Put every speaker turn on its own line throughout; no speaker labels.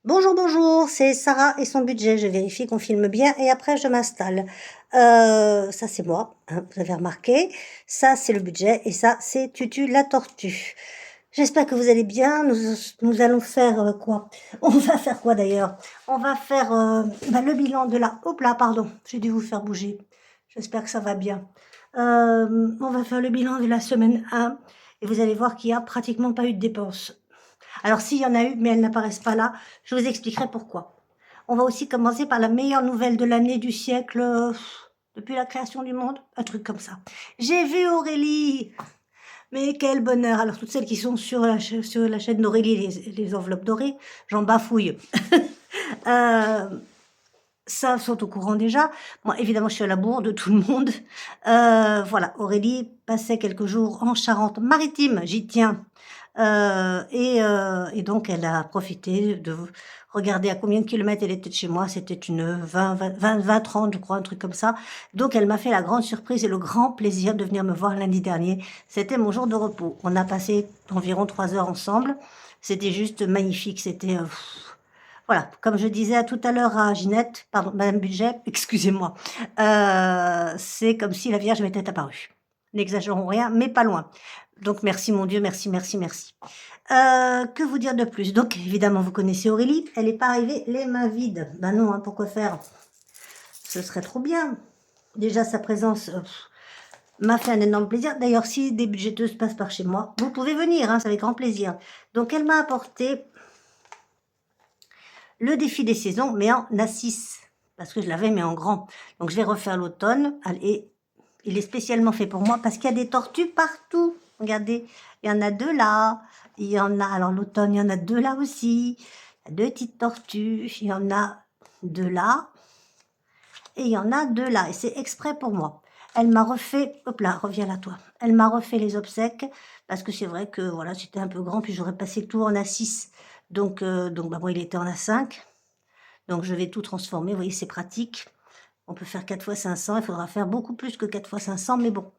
Bonjour, bonjour, c'est Sarah et son budget. Je vérifie qu'on filme bien et après je m'installe. Ça c'est moi, hein, vous avez remarqué. Ça c'est le budget et ça c'est Tutu la tortue. J'espère que vous allez bien. Nous allons faire quoi? On va faire quoi d'ailleurs? On va faire le bilan de la... Hop là, pardon, j'ai dû vous faire bouger. J'espère que ça va bien. On va faire le bilan de la semaine 1 et vous allez voir qu'il n'y a pratiquement pas eu de dépenses. Alors s'il y en a eu, mais elles n'apparaissent pas là, je vous expliquerai pourquoi. On va aussi commencer par la meilleure nouvelle de l'année, du siècle, depuis la création du monde, un truc comme ça. J'ai vu Aurélie! Mais quel bonheur! Alors toutes celles qui sont sur la chaîne d'Aurélie, les enveloppes dorées, j'en bafouille. Ça sont au courant déjà. Moi, évidemment, je suis à la bourre de tout le monde. Voilà, Aurélie passait quelques jours en Charente-Maritime, j'y tiens. Et donc elle a profité de regarder à combien de kilomètres elle était de chez moi. C'était une 20-30, je crois, un truc comme ça. Donc elle m'a fait la grande surprise et le grand plaisir de venir me voir lundi dernier. C'était mon jour de repos. On a passé environ 3 heures ensemble. C'était juste magnifique. C'était... voilà, comme je disais tout à l'heure à Ginette, pardon, Madame Budget, excusez-moi, c'est comme si la Vierge m'était apparue. N'exagérons rien, mais pas loin. Donc merci mon Dieu, merci, merci, merci. Que vous dire de plus? Donc évidemment, vous connaissez Aurélie, elle n'est pas arrivée les mains vides. Ben non, hein, pourquoi faire? Ce serait trop bien. Déjà, sa présence m'a fait un énorme plaisir. D'ailleurs, si des budgeteuses passent par chez moi, vous pouvez venir, hein, ça avec grand plaisir. Donc elle m'a apporté le défi des saisons, mais en A6, parce que je l'avais mais en grand. Donc je vais refaire l'automne, et il est spécialement fait pour moi parce qu'il y a des tortues partout. Regardez, il y en a 2 là, il y en a, alors l'automne, il y en a 2 là aussi, il y a 2 petites tortues, il y en a 2 là, et il y en a 2 là, et c'est exprès pour moi. Elle m'a refait, hop là, reviens là toi, elle m'a refait les obsèques, parce que c'est vrai que voilà, c'était un peu grand, puis j'aurais passé tout en A6, donc bah, moi il était en A5, donc je vais tout transformer, vous voyez, c'est pratique. On peut faire 4 fois 500, il faudra faire beaucoup plus que 4 fois 500, mais bon.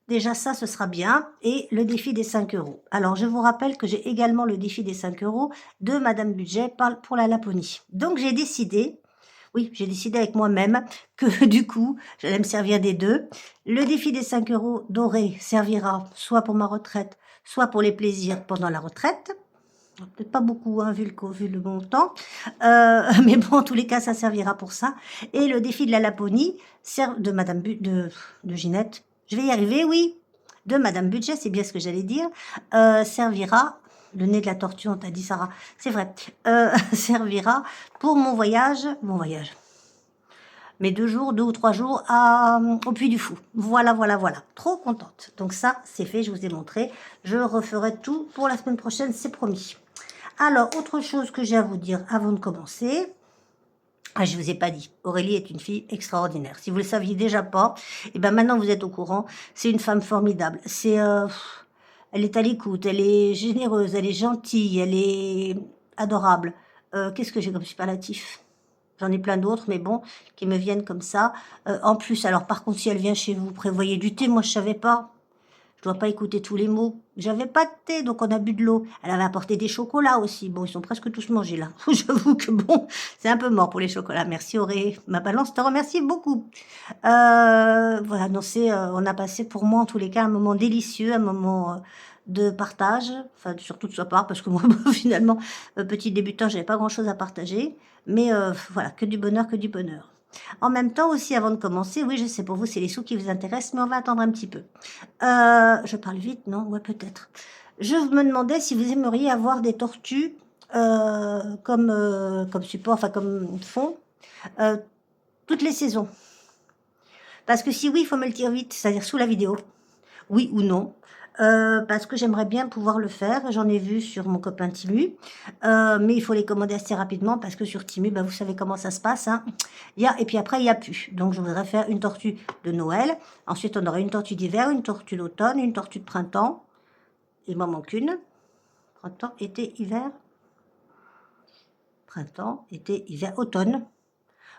Déjà ça, ce sera bien. Et le défi des 5 euros. Alors, je vous rappelle que j'ai également le défi des 5 euros de Madame Budget pour la Laponie. Donc, j'ai décidé, oui, j'ai décidé avec moi-même que du coup, j'allais me servir des deux. Le défi des 5 euros doré servira soit pour ma retraite, soit pour les plaisirs pendant la retraite. Peut-être pas beaucoup, hein, vu le montant. Mais bon, en tous les cas, ça servira pour ça. Et le défi de la Laponie, de Madame de Ginette, je vais y arriver, oui, de Madame Budget, c'est bien ce que j'allais dire, servira, le nez de la tortue, on t'a dit Sarah, c'est vrai, servira pour mon voyage, mes 2 jours, 2 ou 3 jours au Puy du Fou. Voilà, voilà, voilà. Trop contente. Donc ça, c'est fait, je vous ai montré. Je referai tout pour la semaine prochaine, c'est promis. Alors, autre chose que j'ai à vous dire avant de commencer. Ah, je vous ai pas dit. Aurélie est une fille extraordinaire. Si vous le saviez déjà pas, et ben maintenant vous êtes au courant. C'est une femme formidable. Elle est à l'écoute, elle est généreuse, elle est gentille, elle est adorable. Qu'est-ce que j'ai comme superlatif? J'en ai plein d'autres, mais bon, qui me viennent comme ça. En plus, alors par contre, si elle vient chez vous, prévoyez du thé. Moi, je savais pas. Je dois pas écouter tous les mots. J'avais pas de thé, donc on a bu de l'eau. Elle avait apporté des chocolats aussi. Bon, ils sont presque tous mangés là. J'avoue que bon, c'est un peu mort pour les chocolats. Merci Auré. Ma balance te remercie beaucoup. Voilà, non, on a passé pour moi en tous les cas un moment délicieux, un moment de partage. Enfin, surtout de sa part, parce que moi, finalement, petit débutant, j'avais pas grand chose à partager. Mais voilà, que du bonheur, que du bonheur. En même temps aussi, avant de commencer, oui, je sais, pour vous, c'est les sous qui vous intéressent, mais on va attendre un petit peu. Je parle vite, non? Ouais, peut-être. Je me demandais si vous aimeriez avoir des tortues comme support, enfin comme fond, euh, toutes les saisons. Parce que si oui, il faut me le dire vite, c'est-à-dire sous la vidéo. Oui ou non. Parce que j'aimerais bien pouvoir le faire. J'en ai vu sur mon copain Timu. Mais il faut les commander assez rapidement parce que sur Timu, bah, vous savez comment ça se passe. Hein. Et puis après, il n'y a plus. Donc je voudrais faire une tortue de Noël. Ensuite, on aurait une tortue d'hiver, une tortue d'automne, une tortue de printemps. Il m'en manque une. Printemps, été, hiver. Printemps, été, hiver, automne.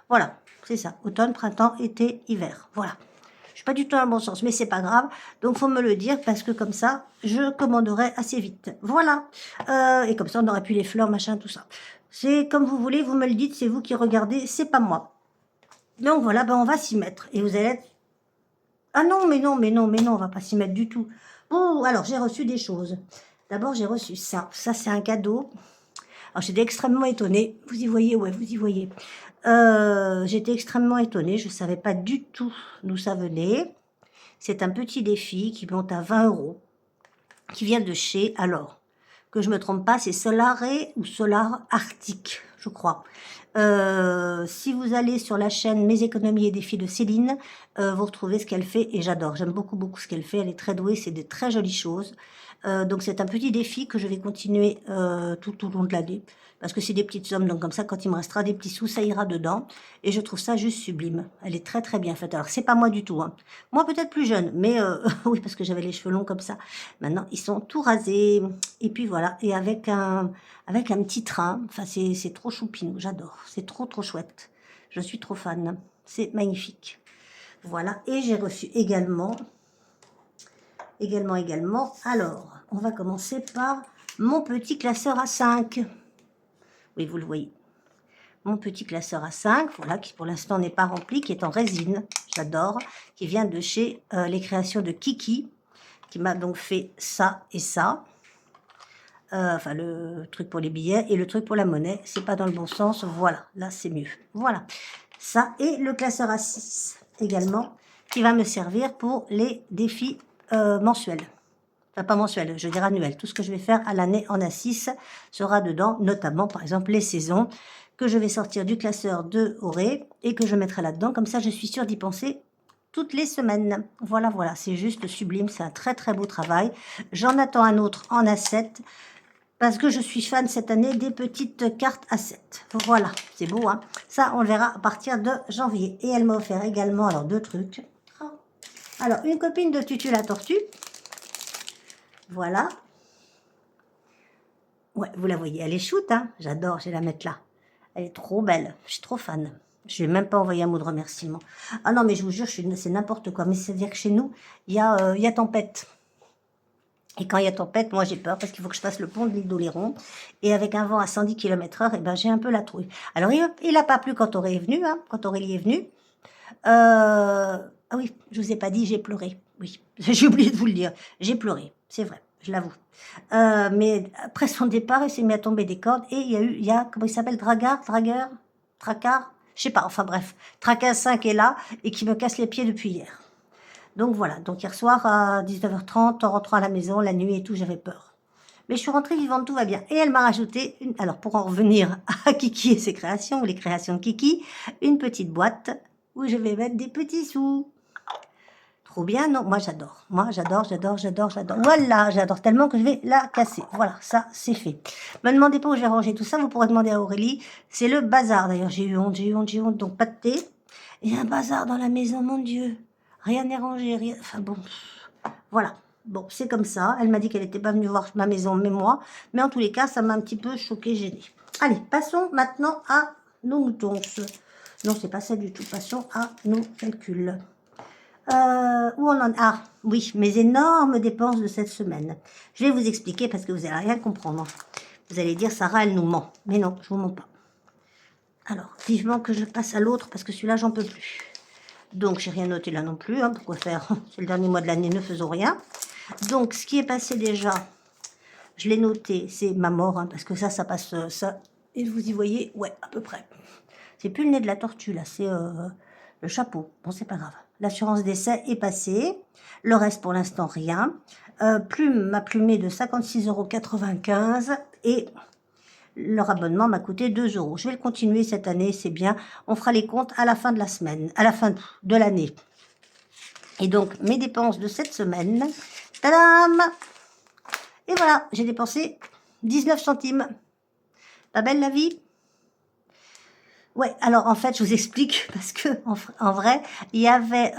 Voilà, c'est ça. Automne, printemps, été, hiver. Voilà. suis pas du tout dans le bon sens, mais c'est pas grave. Donc, faut me le dire parce que comme ça, je commanderai assez vite. Voilà. Et comme ça, on aurait pu les fleurs, machin, tout ça. C'est comme vous voulez, vous me le dites, c'est vous qui regardez, c'est pas moi. Donc voilà, ben on va s'y mettre. Et vous allez être... Ah non, mais non, mais non, mais non, on va pas s'y mettre du tout. Bon, alors j'ai reçu des choses. D'abord, j'ai reçu ça. Ça, c'est un cadeau. Alors, j'étais extrêmement étonnée. Vous y voyez, ouais, vous y voyez. J'étais extrêmement étonnée. Je ne savais pas du tout d'où ça venait. C'est un petit défi qui monte à 20 €, qui vient de chez, alors, que je me trompe pas, c'est Solare ou Solar Arctic, je crois. Si vous allez sur la chaîne Mes économies et défis de Céline, vous retrouvez ce qu'elle fait et j'adore. J'aime beaucoup, beaucoup ce qu'elle fait. Elle est très douée, c'est des très jolies choses. Donc c'est un petit défi que je vais continuer tout au long de l'année. Parce que c'est des petites sommes, donc comme ça, quand il me restera des petits sous, ça ira dedans. Et je trouve ça juste sublime. Elle est très très bien faite. Alors c'est pas moi du tout, hein. Moi peut-être plus jeune, mais oui, parce que j'avais les cheveux longs comme ça. Maintenant, ils sont tout rasés. Et puis voilà, et avec un petit train. Enfin, c'est trop choupinou, j'adore. C'est trop trop chouette. Je suis trop fan. C'est magnifique. Voilà, et j'ai reçu également. Alors, on va commencer par mon petit classeur A5. Oui, vous le voyez. Mon petit classeur A5, voilà, qui pour l'instant n'est pas rempli, qui est en résine. J'adore. Qui vient de chez les créations de Kiki, qui m'a donc fait ça et ça. Enfin, le truc pour les billets et le truc pour la monnaie, c'est pas dans le bon sens. Voilà, là c'est mieux. Voilà, ça et le classeur A6 également, qui va me servir pour les défis mensuels. Enfin, pas mensuels, je dirais annuels. Tout ce que je vais faire à l'année en A6 sera dedans, notamment par exemple les saisons que je vais sortir du classeur de Auré et que je mettrai là-dedans. Comme ça, je suis sûre d'y penser toutes les semaines. Voilà, voilà, c'est juste sublime, c'est un très très beau travail. J'en attends un autre en A7. Parce que je suis fan cette année des petites cartes A7. Voilà, c'est beau, hein. Ça, on le verra à partir de janvier. Et elle m'a offert également, alors, 2 trucs. Alors, une copine de Tutu la tortue. Voilà. Ouais, vous la voyez, elle est shoot, hein. J'adore, je vais la mettre là. Elle est trop belle, je suis trop fan. Je vais même pas envoyer un mot de remerciement. Ah non, mais je vous jure, c'est n'importe quoi. Mais c'est-à-dire que chez nous, il y a tempête. Et quand il y a tempête, moi j'ai peur parce qu'il faut que je fasse le pont de l'île d'Oléron. Et avec un vent à 110 km/h, et ben j'ai un peu la trouille. Alors il n'a pas plu quand Aurélie est venue, hein, quand Aurélie est venue. Ah oui, je vous ai pas dit, j'ai pleuré. Oui, j'ai oublié de vous le dire. J'ai pleuré, c'est vrai, je l'avoue. Mais après son départ, il s'est mis à tomber des cordes. Et il y a comment il s'appelle, Tracard, je sais pas, enfin bref. Tracas 5 est là et qui me casse les pieds depuis hier. Donc voilà, donc hier soir à 19h30, en rentrant à la maison, la nuit et tout, j'avais peur. Mais je suis rentrée vivante, tout va bien. Et elle m'a rajouté, alors pour en revenir à Kiki et ses créations, ou les créations de Kiki, une petite boîte où je vais mettre des petits sous. Trop bien, non? Moi j'adore. Moi j'adore. Voilà, j'adore tellement que je vais la casser. Voilà, ça c'est fait. Me demandez pas où je vais ranger tout ça, vous pourrez demander à Aurélie. C'est le bazar d'ailleurs, j'ai eu honte. Donc pas de thé. Et un bazar dans la maison, mon Dieu. Rien n'est rangé, rien. Enfin bon, voilà. Bon, c'est comme ça. Elle m'a dit qu'elle n'était pas venue voir ma maison, mais moi. Mais en tous les cas, ça m'a un petit peu choquée, gênée. Allez, passons maintenant à nos moutons. Non, c'est pas ça du tout. Passons à nos calculs. Où on en... Ah, oui, mes énormes dépenses de cette semaine. Je vais vous expliquer parce que vous n'allez rien comprendre. Vous allez dire, Sarah, elle nous ment. Mais non, je vous mens pas. Alors, vivement que je passe à l'autre parce que celui-là, j'en peux plus. Donc, j'ai rien noté là non plus. Hein, pourquoi faire? C'est le dernier mois de l'année, ne faisons rien. Donc, ce qui est passé déjà, je l'ai noté, c'est ma mort. Hein, parce que ça passe ça. Et vous y voyez, ouais, à peu près. C'est plus le nez de la tortue, là. C'est le chapeau. Bon, c'est pas grave. L'assurance d'essai est passée. Le reste, pour l'instant, rien. Plume m'a plumé de 56,95 € et... leur abonnement m'a coûté 2 €. Je vais le continuer cette année, c'est bien. On fera les comptes à la fin de la semaine, à la fin de l'année. Et donc, mes dépenses de cette semaine, tadam! Et voilà, j'ai dépensé 19 centimes. Pas belle la vie? Ouais, alors en fait, je vous explique parce que en vrai, il y avait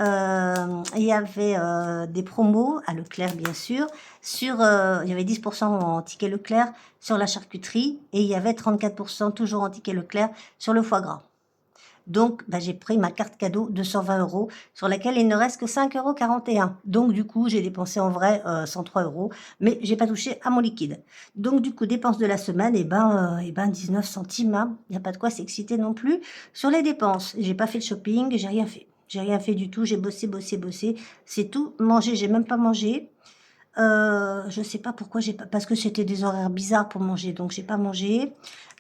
des promos à Leclerc bien sûr sur il y avait 10% en ticket Leclerc sur la charcuterie et il y avait 34% toujours en ticket Leclerc sur le foie gras. Donc, bah, j'ai pris ma carte cadeau de 120 € sur laquelle il ne reste que 5,41 €. Donc, du coup, j'ai dépensé en vrai 103 €, mais j'ai pas touché à mon liquide. Donc, du coup, dépenses de la semaine, et ben 19 centimes. Hein. Il n'y a pas de quoi s'exciter non plus sur les dépenses. J'ai pas fait de shopping, j'ai rien fait. J'ai rien fait du tout, j'ai bossé, bossé, bossé. C'est tout. Manger, j'ai même pas mangé. Je sais pas pourquoi j'ai pas, parce que c'était des horaires bizarres pour manger, donc j'ai pas mangé.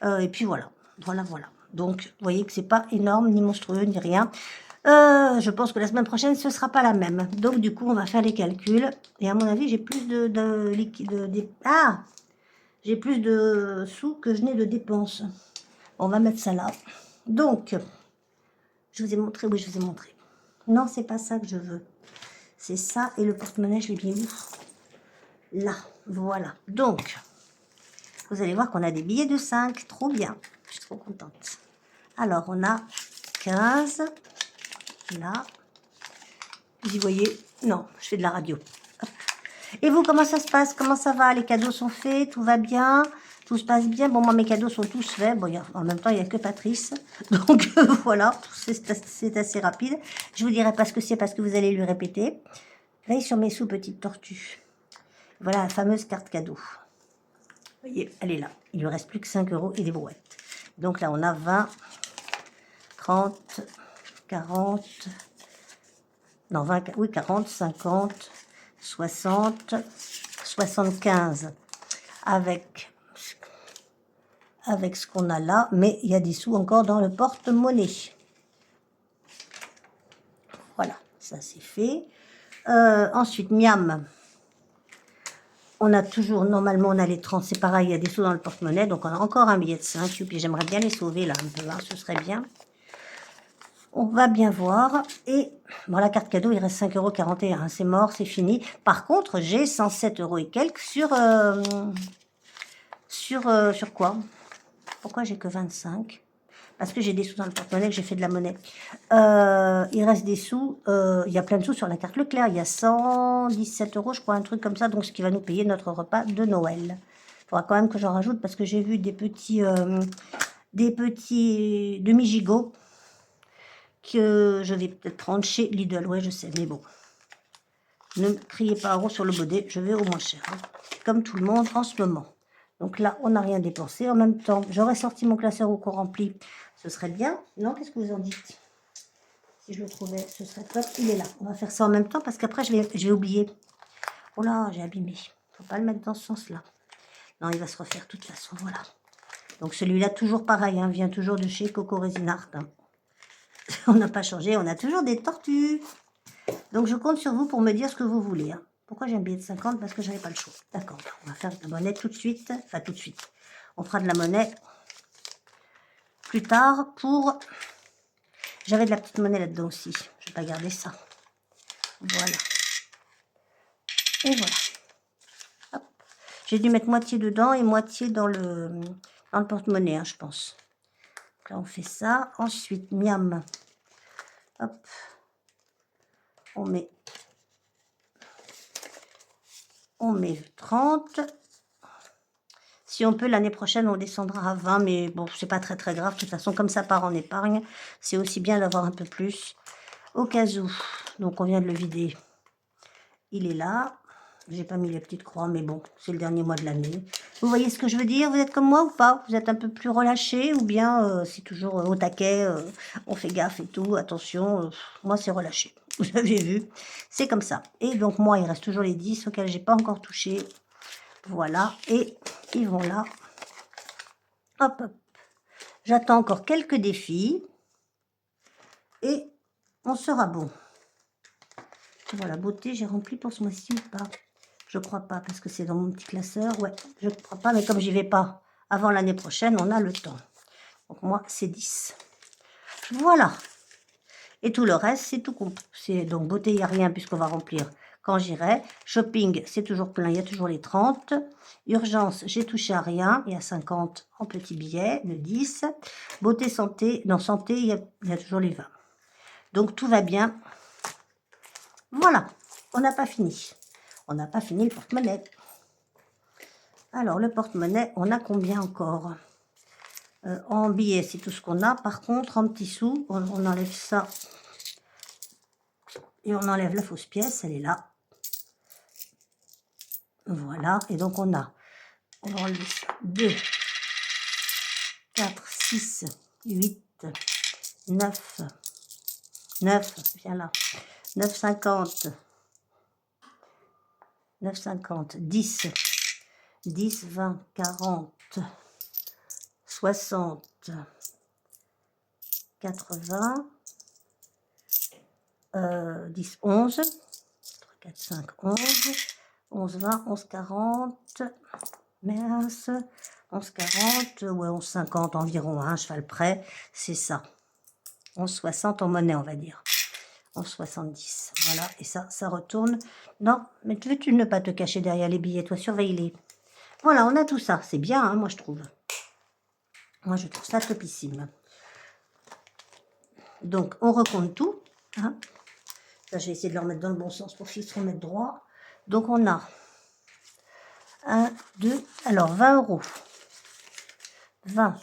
Et puis voilà, voilà, voilà. Donc, vous voyez que c'est pas énorme, ni monstrueux, ni rien. Je pense que la semaine prochaine, ce sera pas la même. Donc, du coup, on va faire les calculs. Et à mon avis, j'ai plus de liquide. J'ai plus de sous que je n'ai de dépenses. On va mettre ça là. Donc, je vous ai montré, oui, je vous ai montré. Non, c'est pas ça que je veux. C'est ça, et le porte-monnaie, je l'ai bien mis là. Voilà. Donc, vous allez voir qu'on a des billets de 5. Trop bien. Je suis trop contente. Alors, on a 15. Là. Vous y voyez? Non, je fais de la radio. Hop. Et vous, comment ça se passe? Comment ça va? Les cadeaux sont faits? Tout va bien? Tout se passe bien? Bon, moi, mes cadeaux sont tous faits. Bon, en même temps, il n'y a que Patrice. Donc, voilà, c'est assez rapide. Je vous dirai pas ce que c'est parce que vous allez lui répéter. Veille sur mes sous, petite tortue. Voilà la fameuse carte cadeau. Vous voyez, elle est là. Il lui reste plus que 5 € et des brouettes. Donc là, on a 20, 30, 40... Non, 20, oui, 40, 50, 60, 75 avec ce qu'on a là, mais il y a des sous encore dans le porte-monnaie. Voilà, ça c'est fait. Ensuite, miam. On a toujours, normalement, on a les 30, c'est pareil, il y a des sous dans le porte-monnaie, donc on a encore un billet de 5, puis j'aimerais bien les sauver là, un peu, hein, ce serait bien. On va bien voir. Et bon, la carte cadeau, il reste 5,41 €. C'est mort, c'est fini. Par contre, j'ai 107 € et quelques sur quoi? Pourquoi j'ai que 25? Parce que j'ai des sous dans le porte-monnaie, que j'ai fait de la monnaie. Il reste des sous. Il y a plein de sous sur la carte Leclerc. Il y a 117 €, je crois, un truc comme ça. Donc, ce qui va nous payer notre repas de Noël. Il faudra quand même que j'en rajoute parce que j'ai vu des petits demi-gigots que je vais peut-être prendre chez Lidl. Ouais, je sais, mais bon. Ne me criez pas euro sur le baudet, je vais au moins cher. Hein. Comme tout le monde en ce moment. Donc là, on n'a rien dépensé. En même temps, j'aurais sorti mon classeur au cours rempli. Ce serait bien. Non, qu'est-ce que vous en dites? Si je le trouvais, ce serait top. Il est là. On va faire ça en même temps parce qu'après, je vais oublier. Oh là, j'ai abîmé. Faut pas le mettre dans ce sens-là. Non, il va se refaire de toute façon. Voilà. Donc celui-là, toujours pareil, hein, vient toujours de chez Coco Resinart. Hein. On n'a pas changé, on a toujours des tortues. Donc je compte sur vous pour me dire ce que vous voulez. Hein. Pourquoi j'ai un billet de 50? Parce que j'avais pas le choix. D'accord, on va faire de la monnaie tout de suite. Enfin, tout de suite. On fera de la monnaie plus tard pour... J'avais de la petite monnaie là-dedans aussi. Je vais pas garder ça. Voilà. Et voilà. Hop. J'ai dû mettre moitié dedans et moitié dans le porte-monnaie, hein, je pense. Donc là, on fait ça. Ensuite, miam. Hop. On met 30. Si on peut, l'année prochaine, on descendra à 20, mais bon, c'est pas très très grave. De toute façon, comme ça part en épargne, c'est aussi bien d'avoir un peu plus. Au cas où, donc on vient de le vider. Il est là. J'ai pas mis les petites croix, mais bon, c'est le dernier mois de l'année. Vous voyez ce que je veux dire? Vous êtes comme moi ou pas? Vous êtes un peu plus relâché ou bien c'est toujours au taquet, on fait gaffe et tout, attention. Moi, c'est relâché. Vous avez vu? C'est comme ça. Et donc, moi, il reste toujours les 10 auxquels j'ai pas encore touché. Voilà. Et ils vont là. Hop, hop. J'attends encore quelques défis. Et on sera bon. Voilà, beauté, j'ai rempli pour ce mois-ci ou pas? Je crois pas, parce que c'est dans mon petit classeur. Ouais, je crois pas, mais comme j'y vais pas avant l'année prochaine, on a le temps. Donc moi, c'est 10. Voilà. Et tout le reste, c'est tout compte. Donc beauté, il n'y a rien puisqu'on va remplir quand j'irai. Shopping, c'est toujours plein, il y a toujours les 30. Urgence, j'ai touché à rien, il y a 50 en petits billets, le 10. Beauté, santé, dans santé, il y a toujours les 20. Donc tout va bien. Voilà, on n'a pas fini. On n'a pas fini le porte-monnaie. Alors, le porte-monnaie, on a combien encore? En billets, c'est tout ce qu'on a. Par contre, en petits sous, on enlève ça. Et on enlève la fausse pièce, elle est là. Voilà, et donc on va enlever ça. 2, 4, 6, 8, 9, 9, viens là. 9,50, 9,50, 10, 10, 20, 40, 60, 80, 10, 11, 3, 4, 5, 11, 11, 20, 11, 40, mince, 11, 40, ouais, 11, 50 environ, hein, cheval près, c'est ça. 11, 60 en monnaie, on va dire. 11, 70, voilà, et ça retourne. Non, mais veux-tu ne pas te cacher derrière les billets, toi, surveille-les. Voilà, on a tout ça, c'est bien, hein, moi, je trouve. Moi, je trouve ça topissime. Donc, on recompte tout, hein. Là, je vais essayer de le remettre dans le bon sens pour qu'ils se remettent droit. Donc, on a 1, 2, alors 20 euros. 20,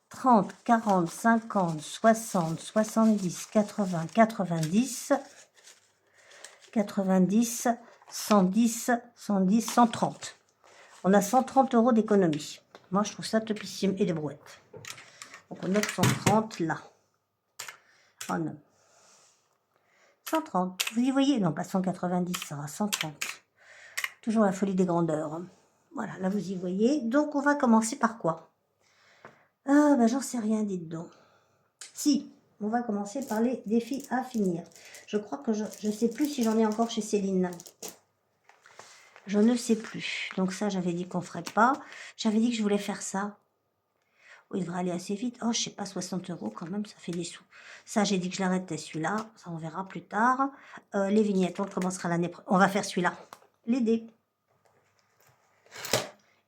30, 40, 50, 60, 70, 80, 90, 90, 110, 110, 130. On a 130 euros d'économie. Moi, je trouve ça topissime. Et des brouettes. Donc, on note 130 là. Oh non. 130. Vous y voyez? Non, pas 190, ça va 130. Toujours la folie des grandeurs. Voilà, là, vous y voyez. Donc, on va commencer par quoi? Ah, ben, j'en sais rien, dites donc. Si, on va commencer par les défis à finir. Je crois que je ne sais plus si j'en ai encore chez Céline. Je ne sais plus. Donc ça, j'avais dit qu'on ne ferait pas. J'avais dit que je voulais faire ça. Oh, il devrait aller assez vite. Oh, je sais pas, 60 euros quand même, ça fait des sous. Ça, j'ai dit que je l'arrêtais celui-là. Ça, on verra plus tard. Les vignettes, on commencera l'année prochaine. On va faire celui-là. Les dés.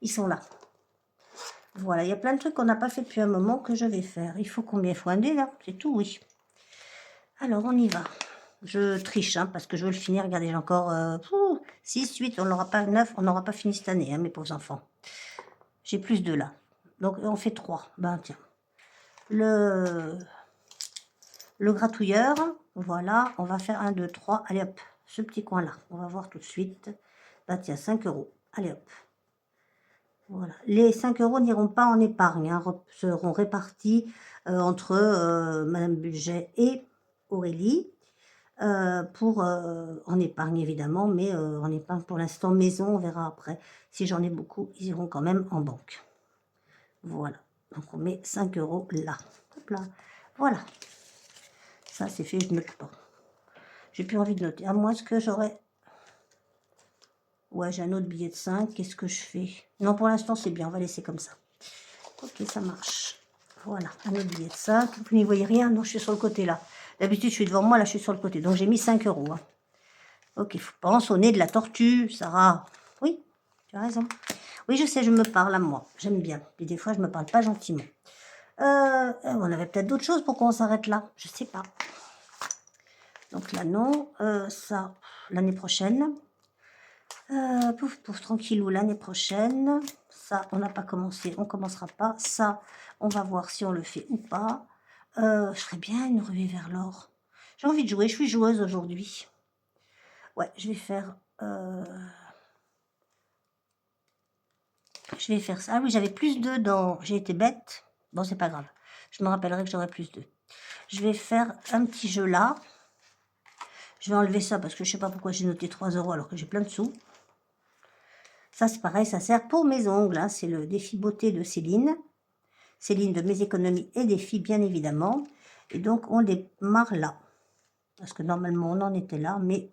Ils sont là. Voilà, il y a plein de trucs qu'on n'a pas fait depuis un moment que je vais faire. Il faut combien? Il faut un dé, là? C'est tout, oui. Alors, on y va. Je triche, hein, parce que je veux le finir. Regardez, j'ai encore 6, 8, on n'aura pas 9, on n'aura pas fini cette année, hein, mes pauvres enfants. J'ai plus 2 là. Donc, on fait 3. Ben, tiens. Le gratouilleur, voilà, on va faire 1, 2, 3. Allez, hop, ce petit coin-là. On va voir tout de suite. Ben, tiens, 5 euros. Allez, hop. Voilà. Les 5 euros n'iront pas en épargne, hein, seront répartis entre Madame Budget et Aurélie. En épargne évidemment, mais en épargne pour l'instant maison, on verra après. Si j'en ai beaucoup, ils iront quand même en banque. Voilà, donc on met 5 euros là. Hop là, voilà. Ça c'est fait, je ne note pas. J'ai plus envie de noter, à moins que j'aurais... Ouais, j'ai un autre billet de 5, qu'est-ce que je fais? Non, pour l'instant c'est bien, on va laisser comme ça. Ok, ça marche. Voilà, un autre billet de 5. Vous n'y voyez rien? Non, je suis sur le côté là. D'habitude je suis devant moi, là je suis sur le côté. Donc j'ai mis 5 euros. Hein. Ok, pense au nez de la tortue, Sarah. Oui, tu as raison. Oui, je sais, je me parle à moi. J'aime bien. Et des fois, je me parle pas gentiment. On avait peut-être d'autres choses pour qu'on s'arrête là. Je sais pas. Donc là, non. Ça, l'année prochaine. Pouf, pouf, tranquillou, l'année prochaine. Ça, on n'a pas commencé. On commencera pas. Ça, on va voir si on le fait ou pas. Je ferais bien une ruée vers l'or. J'ai envie de jouer. Je suis joueuse aujourd'hui. Ouais, je vais faire... Je vais faire ça. Ah oui, j'avais plus 2 dans... J'ai été bête. Bon, c'est pas grave. Je me rappellerai que j'aurai plus 2. Je vais faire un petit jeu là. Je vais enlever ça parce que je sais pas pourquoi j'ai noté 3 euros alors que j'ai plein de sous. Ça, c'est pareil, ça sert pour mes ongles. Hein. C'est le défi beauté de Céline. Céline de Mes Économies et Défis, bien évidemment. Et donc, on démarre là. Parce que normalement, on en était là, mais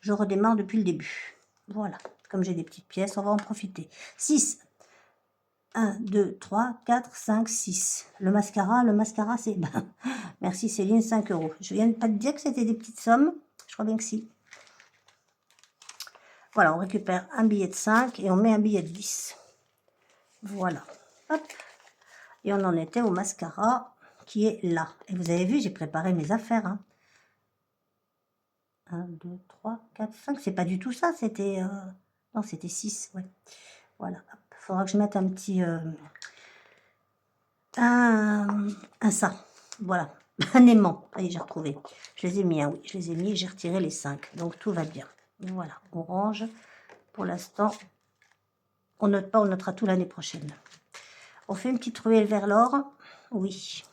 je redémarre depuis le début. Voilà. Comme j'ai des petites pièces, on va en profiter. 6. 1, 2, 3, 4, 5, 6. Le mascara, c'est... Merci Céline, 5 euros. Je viens de pas te dire que c'était des petites sommes. Je crois bien que si. Voilà, on récupère un billet de 5 et on met un billet de 10. Voilà. Hop. Et on en était au mascara qui est là. Et vous avez vu, j'ai préparé mes affaires. Hein. 1, 2, 3, 4, 5. C'est pas du tout ça, c'était... Non, c'était 6, ouais. Voilà. Il faudra que je mette un petit... un ça, voilà, un aimant. Allez, j'ai retrouvé. Je les ai mis, hein, oui, je les ai mis, j'ai retiré les 5. Donc tout va bien. Voilà, orange. Pour l'instant, on note pas, on notera tout l'année prochaine. On fait une petite ruelle vers l'or. Oui.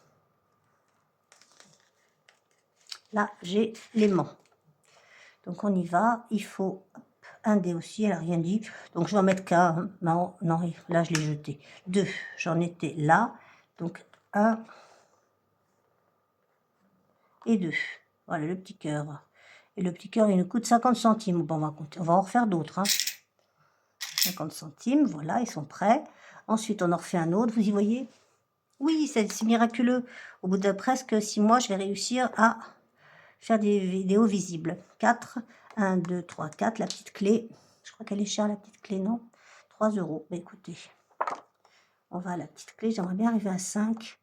Là, j'ai l'aimant. Donc on y va. Il faut un dé aussi, elle n'a rien dit. Donc je vais en mettre qu'un. Hein. Non, non, là je l'ai jeté. 2, j'en étais là. Donc 1 et 2. Voilà le petit cœur. Et le petit cœur, il nous coûte 50 centimes. Bon, on va compter. On va en refaire d'autres. Hein. 50 centimes, voilà, ils sont prêts. Ensuite, on en refait un autre, vous y voyez? Oui, c'est miraculeux. Au bout de presque 6 mois, je vais réussir à faire des vidéos visibles. 4, 1, 2, 3, 4, la petite clé. Je crois qu'elle est chère, la petite clé, non? 3 euros. Bah, écoutez, on va à la petite clé. J'aimerais bien arriver à 5.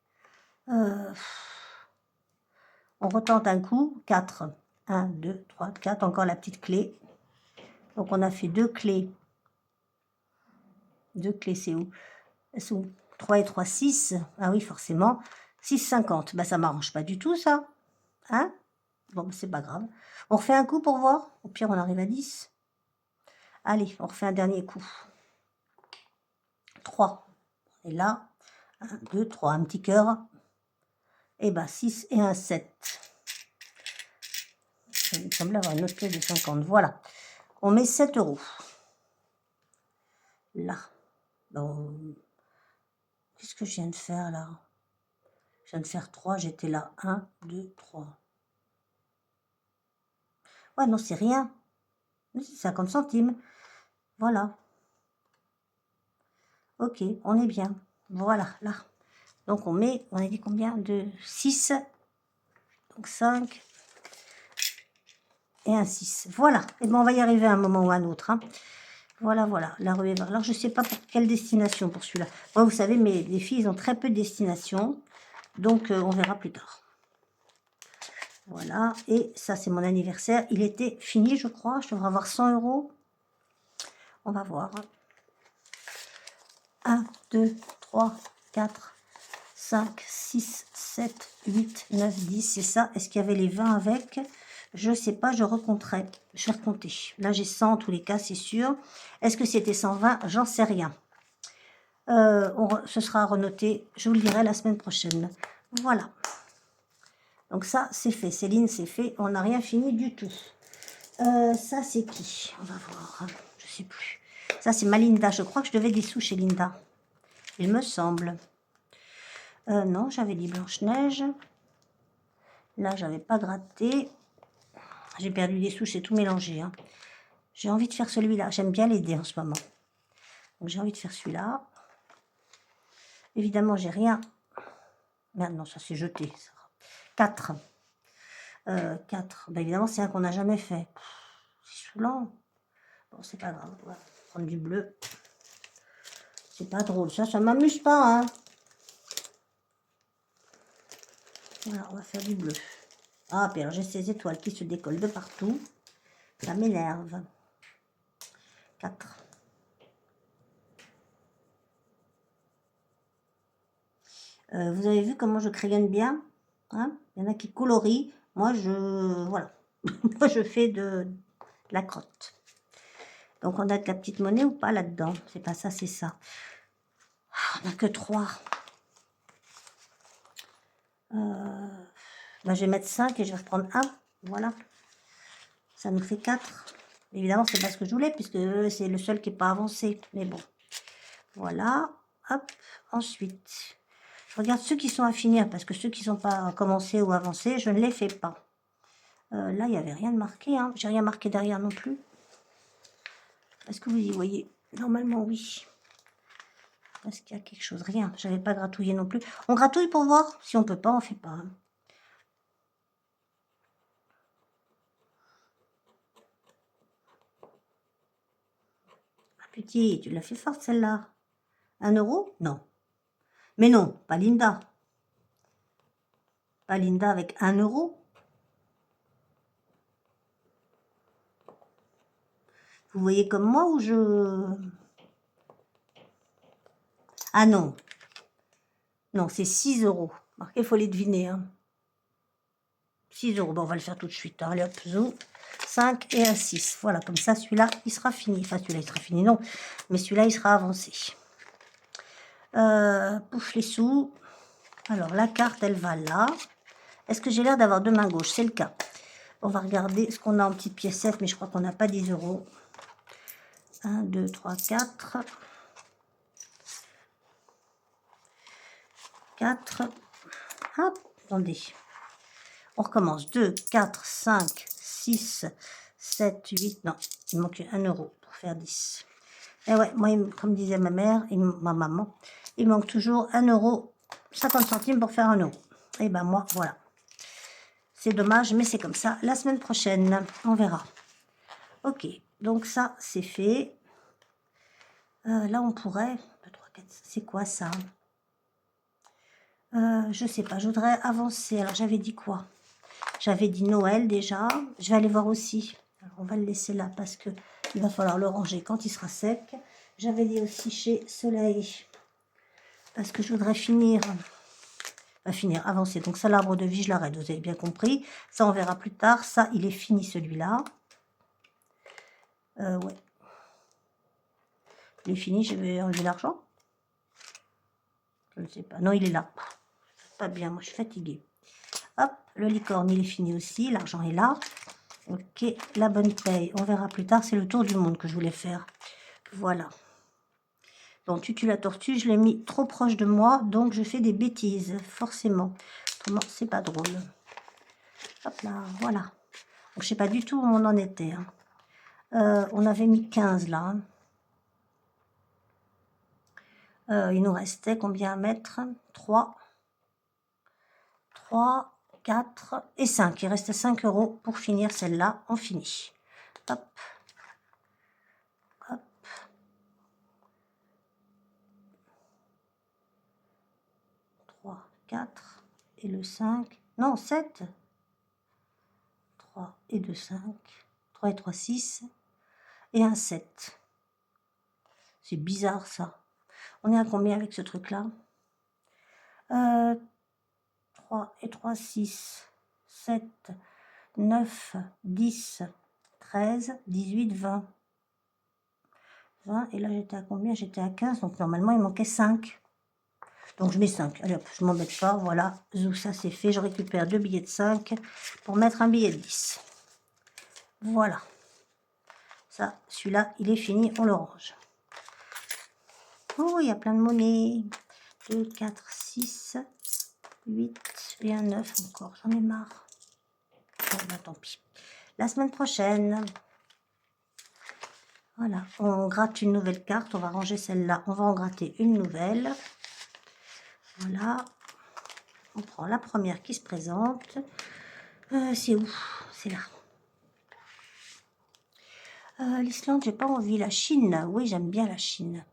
On retente un coup. 4, 1, 2, 3, 4. Encore la petite clé. Donc, on a fait 2 clés. 2 clés, c'est où? C'est où? 3 et 3, 6. Ah oui, forcément. 6,50. Bah, ça m'arrange pas du tout, ça. Hein? Bon, bah, c'est pas grave. On refait un coup pour voir. Au pire, on arrive à 10. Allez, on refait un dernier coup. 3. Et là, 1, 2, 3. Un petit cœur. Et bah, 6 et un 7. Il me semble avoir une autre pièce de 50. Voilà. On met 7 euros. Là. Bon. Qu'est-ce que je viens de faire, là? Je viens de faire 3. J'étais là. 1, 2, 3. Ouais, non, c'est rien. C'est 50 centimes. Voilà. Ok, on est bien. Voilà, là. Donc on met, on a dit combien? De 6. Donc 5. Et un 6. Voilà. Et bien on va y arriver à un moment ou à un autre. Hein. Voilà, voilà. La ruée vers l'or. Je ne sais pas pour quelle destination pour celui-là. Moi, vous savez, les filles, ils ont très peu de destination. Donc on verra plus tard. Voilà. Et ça, c'est mon anniversaire. Il était fini, je crois. Je devrais avoir 100 euros. On va voir. 1, 2, 3, 4, 5, 6, 7, 8, 9, 10. C'est ça. Est-ce qu'il y avait les 20 avec? Je ne sais pas, je recompterai. Je vais recompter. Là, j'ai 100 en tous les cas, c'est sûr. Est-ce que c'était 120? J'en sais rien. Ce sera renoté. Je vous le dirai la semaine prochaine. Voilà. Donc ça, c'est fait. Céline, c'est fait. On n'a rien fini du tout. Ça, c'est qui? On va voir. Je ne sais plus. Ça, c'est ma Linda. Je crois que je devais des sous chez Linda. Il me semble. Non, j'avais dit Blanche-Neige. Là, j'avais pas gratté. J'ai perdu des sous, c'est tout mélangé. Hein. J'ai envie de faire celui-là. J'aime bien l'aider en ce moment. Donc, j'ai envie de faire celui-là. Évidemment, j'ai rien. Merde, non, ça s'est jeté. 4. 4. Ben, évidemment, c'est un qu'on n'a jamais fait. C'est saoulant. Bon, c'est pas grave. On va prendre du bleu. C'est pas drôle. Ça m'amuse pas. Hein. Voilà, on va faire du bleu. Ah, puis alors j'ai ces étoiles qui se décollent de partout. Ça m'énerve. 4. Vous avez vu comment je crayonne bien, hein? Il y en a qui colorient. Moi, voilà. Moi, je fais de la crotte. Donc, on a de la petite monnaie ou pas là-dedans? C'est pas ça, c'est ça. On n'a que 3. Ben, je vais mettre 5 et je vais reprendre 1. Voilà. Ça nous fait 4. Évidemment, c'est pas ce que je voulais, puisque c'est le seul qui n'est pas avancé. Mais bon. Voilà. Hop. Ensuite, je regarde ceux qui sont à finir, parce que ceux qui ne sont pas commencés ou avancés, je ne les fais pas. Là, il n'y avait rien de marqué. Hein. J'ai rien marqué derrière non plus. Est-ce que vous y voyez? Normalement, oui. Est-ce qu'il y a quelque chose? Rien. J'avais pas gratouillé non plus. On gratouille pour voir. Si on peut pas, on fait pas. Hein. Ah, petit, tu l'as fait forte celle-là. 1 euro? Non. Mais non, pas Linda. Pas Linda avec 1 euro. Vous voyez comme moi ou je... Ah non. Non, c'est 6 euros. Marquez, il faut les deviner. Hein. 6 euros. Bon, on va le faire tout de suite. Hein. Allez hop, zou. 5 et un 6. Voilà, comme ça, celui-là, il sera fini. Enfin, celui-là, il sera fini, non. Mais celui-là, il sera avancé. Pouf les sous. Alors, la carte, elle va là. Est-ce que j'ai l'air d'avoir deux mains gauches? C'est le cas. On va regarder ce qu'on a en petites piécettes, mais je crois qu'on n'a pas 10 euros. 1, 2, 3, 4. 4. Hop, attendez. On recommence. 2, 4, 5, 6, 7, 8. Non, il manque 1 euro pour faire 10. Et ouais, moi, comme disait ma mère et ma maman, il manque toujours 1 euro 50 centimes pour faire 1 euro. Et ben moi, voilà. C'est dommage, mais c'est comme ça. La semaine prochaine, on verra. Ok, donc ça, c'est fait. Là, on pourrait... 2, 3, 4, c'est quoi ça? Je sais pas, je voudrais avancer. Alors, j'avais dit quoi? J'avais dit Noël déjà. Je vais aller voir aussi. Alors, on va le laisser là parce que il va falloir le ranger quand il sera sec. J'avais dit aussi chez Soleil. Parce que je voudrais finir... avancer. Donc ça, l'arbre de vie, je l'arrête. Vous avez bien compris. Ça, on verra plus tard. Ça, il est fini, celui-là. Ouais. Il est fini. Je vais enlever l'argent. Je ne sais pas. Non, il est là. Pas bien. Moi, je suis fatiguée. Hop, le licorne, il est fini aussi. L'argent est là. Ok, la bonne paye. On verra plus tard. C'est le tour du monde que je voulais faire. Voilà. Donc, Tutu la tortue, je l'ai mis trop proche de moi. Donc, je fais des bêtises. Forcément. Comment c'est pas drôle. Hop là, voilà. Donc, je sais pas du tout où on en était. Hein. On avait mis 15 là. Il nous restait combien à mettre? 3, 3, 4 et 5. Il restait 5 euros pour finir celle-là. On finit. Hop. Hop. 3, 4 et le 5. Non, 7. 3 et 2, 5. 3 et 3, 6. Et un 7. C'est bizarre ça. On est à combien avec ce truc-là? 3 et 3, 6, 7, 9, 10, 13, 18, 20. 20, et là j'étais à combien? J'étais à 15, donc normalement il manquait 5. Donc je mets 5. Allez hop, je m'embête pas, voilà. Zou, ça c'est fait. Je récupère 2 billets de 5 pour mettre un billet de 10. Voilà. Ça, celui-là, il est fini, on le range. Oh, il y a plein de monnaie. 2, 4, 6, 8 et un 9 encore. J'en ai marre. Bon, bah tant pis. La semaine prochaine. Voilà, on gratte une nouvelle carte. On va ranger celle-là. On va en gratter une nouvelle. Voilà. On prend la première qui se présente. C'est où? C'est là. L'Islande, j'ai pas envie. La Chine, oui, j'aime bien la Chine.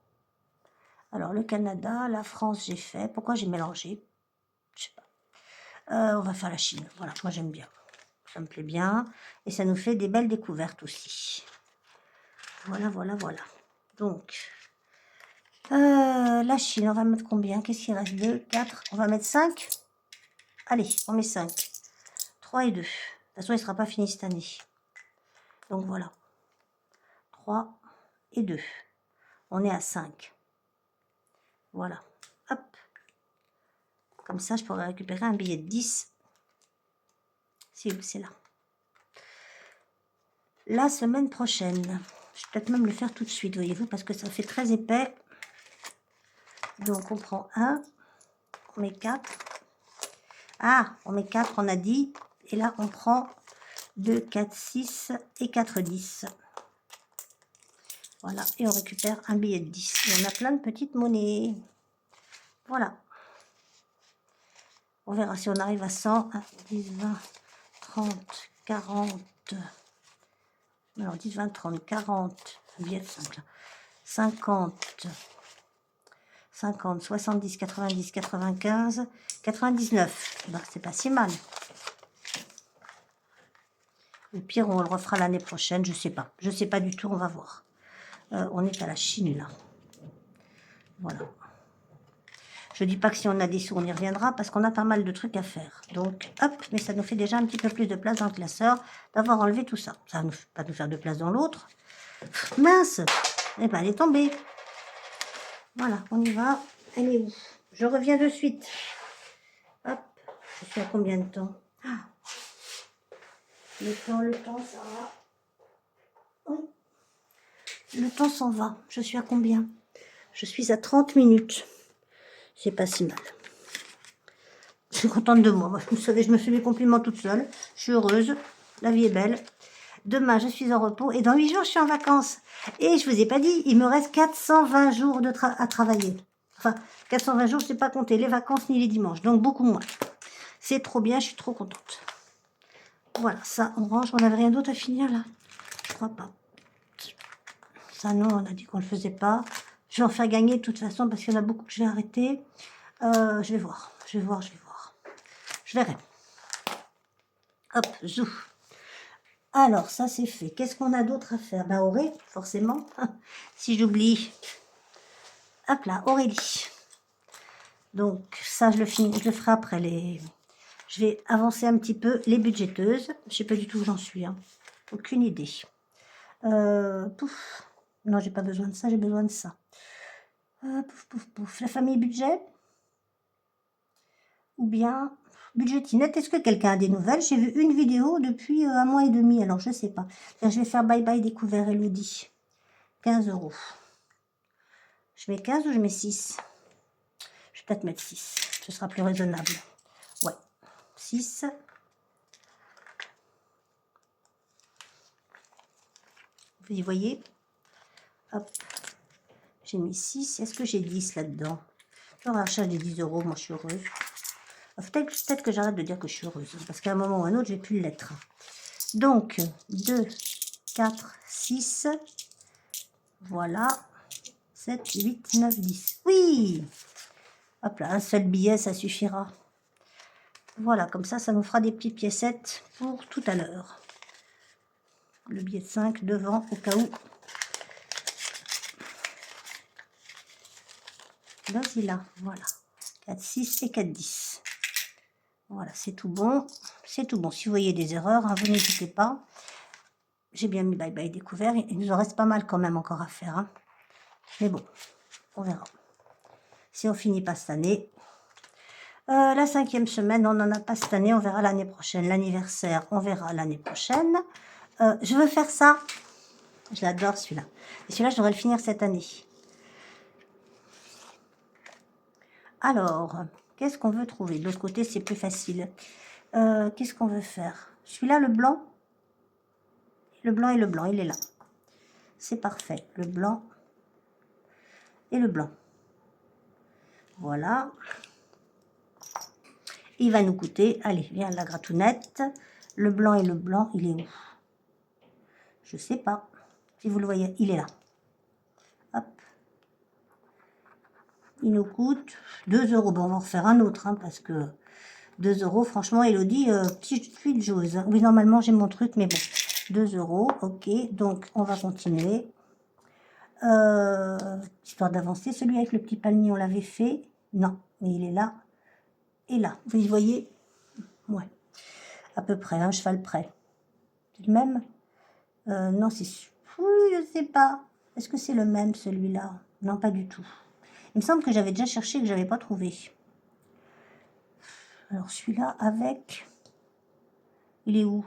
Alors, le Canada, la France, j'ai fait. Pourquoi j'ai mélangé? Je sais pas. On va faire la Chine. Voilà, moi j'aime bien. Ça me plaît bien. Et ça nous fait des belles découvertes aussi. Voilà, voilà, voilà. Donc, la Chine, on va mettre combien? Qu'est-ce qu'il reste? 2, 4. On va mettre 5. Allez, on met 5. 3 et 2. De toute façon, il ne sera pas fini cette année. Donc voilà. 3 et 2. On est à 5. Voilà. Hop. Comme ça, je pourrais récupérer un billet de 10. C'est où? C'est là. La semaine prochaine. Je vais peut-être même le faire tout de suite, voyez-vous, parce que ça fait très épais. Donc, on prend 1. On met 4. Ah, on met 4, on a dit. Et là, on prend 2, 4, 6 et 4, 10. Voilà, et on récupère un billet de 10. Et on a plein de petites monnaies. Voilà. On verra si on arrive à 100, 1, 10, 20, 30, 40. Alors 10, 20, 30, 40. Un billet de 5 là. 50, 50, 70, 90, 95, 99. Ben, c'est pas si mal. Au pire, on le refera l'année prochaine, je sais pas. Je sais pas du tout, on va voir. On est à la Chine là. Voilà. Je dis pas que si on a des sous, on y reviendra parce qu'on a pas mal de trucs à faire. Donc, hop, mais ça nous fait déjà un petit peu plus de place dans le classeur d'avoir enlevé tout ça. Ça va pas nous faire de place dans l'autre. Mince! Eh ben, elle est tombée. Voilà, on y va. Elle est où? Je reviens de suite. Hop, je suis à combien de temps? Ah, le temps, ça va. Oui. Le temps s'en va. Je suis à combien? Je suis à 30 minutes. C'est pas si mal. Je suis contente de moi. Vous savez, je me fais mes compliments toute seule. Je suis heureuse. La vie est belle. Demain, je suis en repos. Et dans 8 jours, je suis en vacances. Et je vous ai pas dit, il me reste 420 jours à travailler. Enfin, 420 jours, je ne sais pas compter les vacances ni les dimanches. Donc, beaucoup moins. C'est trop bien, je suis trop contente. Voilà, ça, on range. On n'avait rien d'autre à finir, là? Je crois pas. Ça, non, on a dit qu'on ne le faisait pas. Je vais en faire gagner de toute façon parce qu'il y en a beaucoup que je vais arrêter. Je vais voir. Je verrai. Hop, zou. Alors, ça, c'est fait. Qu'est-ce qu'on a d'autre à faire? Bah, Aurélie, forcément. Si j'oublie. Hop là, Aurélie. Donc, ça, je le ferai après les... Je vais avancer un petit peu les budgéteuses. Je sais pas du tout où j'en suis. Hein. Aucune idée. Pouf. Non, j'ai pas besoin de ça, j'ai besoin de ça. Pouf. La famille budget. Ou bien budgetinette. Est-ce que quelqu'un a des nouvelles? J'ai vu une vidéo depuis 1 mois et demi, alors je sais pas. Je vais faire bye bye découvert Elodie. 15 €. Je mets 15 ou je mets 6? Je vais peut-être mettre 6. Ce sera plus raisonnable. Ouais. 6. Vous y voyez? Hop. J'ai mis 6. Est-ce que j'ai 10 là-dedans? Je rachète des 10 €. Moi, je suis heureuse. Peut-être que j'arrête de dire que je suis heureuse. Parce qu'à un moment ou à un autre, je vais plus l'être. Donc, 2, 4, 6. Voilà. 7, 8, 9, 10. Oui! Hop là, un seul billet, ça suffira. Voilà, comme ça nous fera des petites piécettes pour tout à l'heure. Le billet de 5 devant, au cas où. Vas-y là, voilà. 4, 6 et 4, 10. Voilà, c'est tout bon. C'est tout bon. Si vous voyez des erreurs, hein, vous n'hésitez pas. J'ai bien mis bye bye découvert. Il nous en reste pas mal quand même encore à faire. Hein. Mais bon, on verra. Si on finit pas cette année. La 5e semaine, on n'en a pas cette année. On verra l'année prochaine. L'anniversaire, on verra l'année prochaine. Je veux faire ça. Je l'adore celui-là. Et celui-là, je devrais le finir cette année. Alors, qu'est-ce qu'on veut trouver? De l'autre côté, c'est plus facile. Qu'est-ce qu'on veut faire? Celui-là, le blanc. Le blanc et le blanc, il est là. C'est parfait. Le blanc et le blanc. Voilà. Il va nous coûter, allez, viens la gratounette. Le blanc et le blanc, il est où? Je sais pas. Si vous le voyez, il est là. Hop. Il nous coûte 2 €. Bon, on va en refaire un autre, hein, parce que 2 €, franchement, Elodie, petite fuite j'ose. Hein. Oui, normalement, j'ai mon truc, mais bon. 2 €, ok. Donc, on va continuer. Histoire d'avancer. Celui avec le petit palmier, on l'avait fait. Non, mais il est là. Et là. Vous y voyez? Ouais. À peu près, un cheval près. C'est le même? Non, c'est... Oui, je sais pas. Est-ce que c'est le même, celui-là? Non, pas du tout. Il me semble que j'avais déjà cherché et que j'avais pas trouvé. Alors, celui-là, avec... Il est où?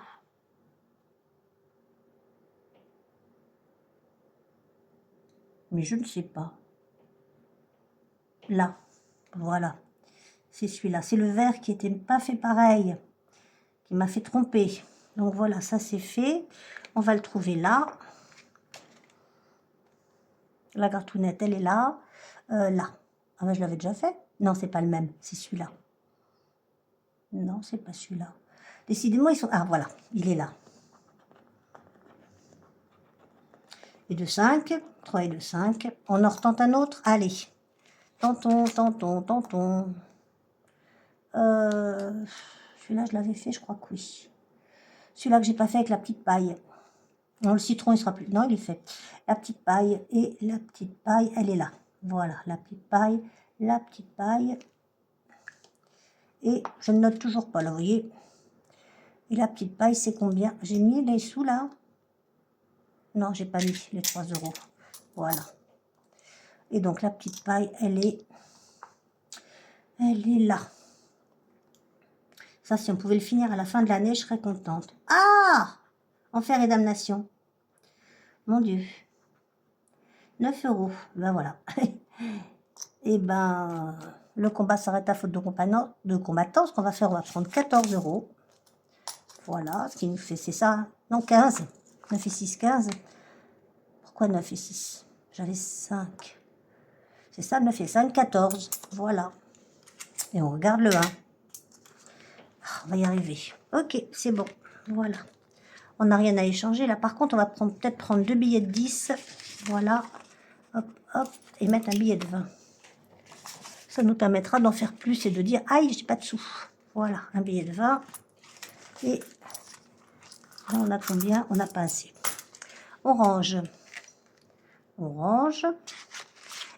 Mais je ne sais pas. Là. Voilà. C'est celui-là. C'est le vert qui était pas fait pareil. Qui m'a fait tromper. Donc, voilà, ça, c'est fait. On va le trouver là. La cartounette, elle est là. Là. Ah ben, je l'avais déjà fait. Non, c'est pas le même. C'est celui-là. Non, c'est pas celui-là. Décidément, ils sont... Ah, voilà. Il est là. Et de 5. 3 et de 5. On en retente un autre. Allez. Tentons. Celui-là, je l'avais fait, je crois que oui. Celui-là que j'ai pas fait avec la petite paille. Non, le citron, il sera plus... Non, il est fait. La petite paille. Et la petite paille, elle est là. Voilà, la petite paille. la petite paille. Et je ne note toujours pas, là, vous voyez. Et la petite paille, c'est combien? J'ai mis les sous, là? Non, j'ai pas mis les 3 euros. Voilà. Et donc, la petite paille, elle est là. Ça, si on pouvait le finir à la fin de l'année, je serais contente. Ah! Enfer et damnation. Mon Dieu. 9 euros. Ben voilà. Et ben, le combat s'arrête à faute de combattants. Ce qu'on va faire, on va prendre 14 euros. Voilà, ce qui nous fait, c'est ça. Non, 15. 9 et 6, 15. Pourquoi 9 et 6? J'avais 5. C'est ça, 9 et 5, 14. Voilà. Et on regarde le 1. On va y arriver. Ok, c'est bon. Voilà. On n'a rien à échanger. Là, par contre, on va peut-être prendre 2 billets de 10. Voilà. Hop, hop. Et mettre un billet de 20. Ça nous permettra d'en faire plus et de dire, aïe, j'ai pas de sous. Voilà, un billet de 20. Et là, on a combien? On n'a pas assez. Orange. Orange.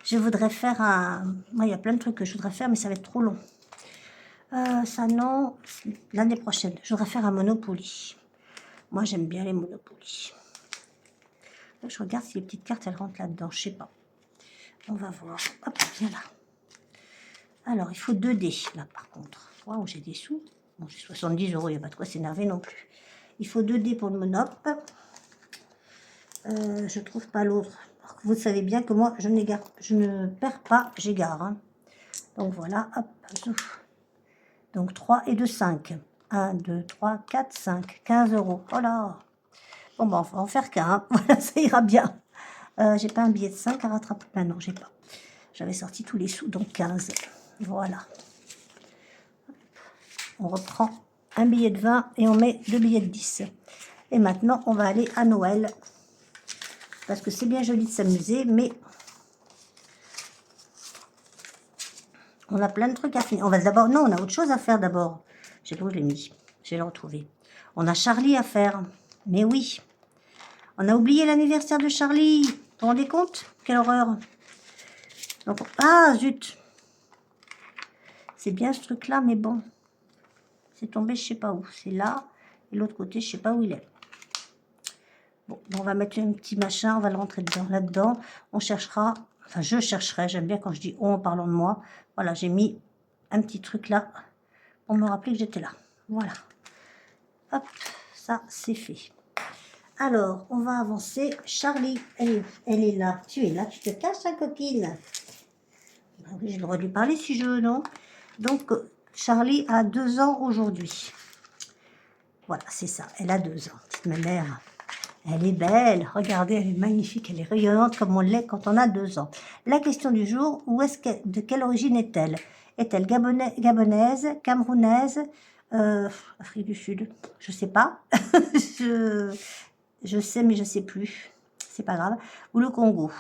Je voudrais faire un... Moi, il y a plein de trucs que je voudrais faire, mais ça va être trop long. Ça, non. L'année prochaine, je voudrais faire un Monopoly. Moi, j'aime bien les Monopoly. Là, je regarde si les petites cartes, elles rentrent là-dedans. Je sais pas. On va voir. Hop, viens là. Alors, il faut 2 dés, là, par contre. Waouh, j'ai des sous. Bon, j'ai 70 euros, il n'y a pas de quoi s'énerver non plus. Il faut 2 dés pour le Monop. Je trouve pas l'autre. Vous savez bien que moi, je ne perds pas, j'égare. Hein. Donc, voilà, hop, zouf. Donc, 3 et 2, 5. 1, 2, 3, 4, 5. 15 euros. Voilà. Bon, ben, on va en faire qu'un. Voilà, ça ira bien. J'ai pas un billet de 5 à rattraper. Ben non, j'ai pas. J'avais sorti tous les sous, donc 15. Voilà. On reprend un billet de 20 et on met 2 billets de 10. Et maintenant, on va aller à Noël. Parce que c'est bien joli de s'amuser, mais on a plein de trucs à finir. On va d'abord... Non, on a autre chose à faire d'abord. Je sais pas où je l'ai mis. Je vais le retrouver. On a Charlie à faire. Mais oui. On a oublié l'anniversaire de Charlie. Vous vous rendez compte? Quelle horreur. Donc, ah, zut. C'est bien ce truc-là, mais bon. C'est tombé, je sais pas où. C'est là. Et l'autre côté, je sais pas où il est. Bon, on va mettre un petit machin. On va le rentrer dedans. Là-dedans, on cherchera... Enfin, je chercherai. J'aime bien quand je dis on en parlant de moi. Voilà, j'ai mis un petit truc là pour me rappeler que j'étais là. Voilà. Hop, ça, c'est fait. Alors, on va avancer. Charlie, elle est là. Tu es là, tu te caches, sa copine. Ah oui, j'ai le droit de lui parler si je veux, non? Donc, Charlie a 2 ans aujourd'hui. Voilà, c'est ça. Elle a 2 ans. Petite mère. Elle est belle. Regardez, elle est magnifique. Elle est rayonnante comme on l'est quand on a 2 ans. La question du jour, de quelle origine est-elle? Est-elle gabonaise, camerounaise, Afrique du Sud? Je sais pas. je sais, mais je sais plus. C'est pas grave. Ou le Congo.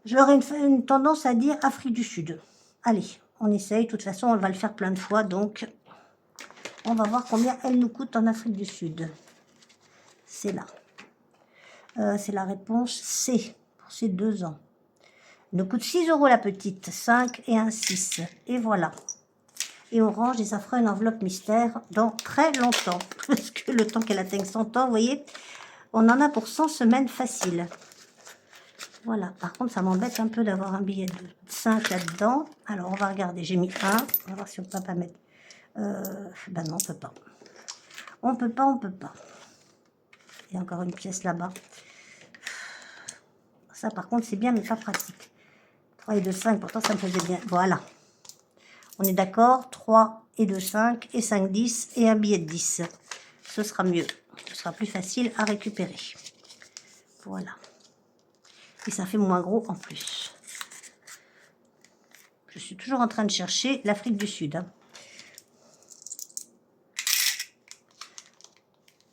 J'aurais une tendance à dire Afrique du Sud. Allez, on essaye. De toute façon, on va le faire plein de fois. Donc, on va voir combien elle nous coûte en Afrique du Sud. C'est là. C'est la réponse C pour ces 2 ans. Elle nous coûte 6 euros la petite. 5 et un 6. Et voilà. Et on range et ça fera une enveloppe mystère dans très longtemps. Parce que le temps qu'elle atteigne 100 ans, vous voyez, on en a pour 100 semaines faciles. Voilà. Par contre, ça m'embête un peu d'avoir un billet de 5 là-dedans. Alors, on va regarder. J'ai mis 1. On va voir si on peut pas mettre... ben non, on peut pas. On peut pas, on peut pas. Il y a encore une pièce là-bas. Ça, par contre, c'est bien, mais pas pratique. 3 et 2, 5. Pourtant, ça me faisait bien. Voilà. On est d'accord? 3 et 2, 5 et 5, 10 et un billet de 10. Ce sera mieux. Ce sera plus facile à récupérer. Voilà. Et ça fait moins gros en plus. Je suis toujours en train de chercher l'Afrique du Sud. Hein.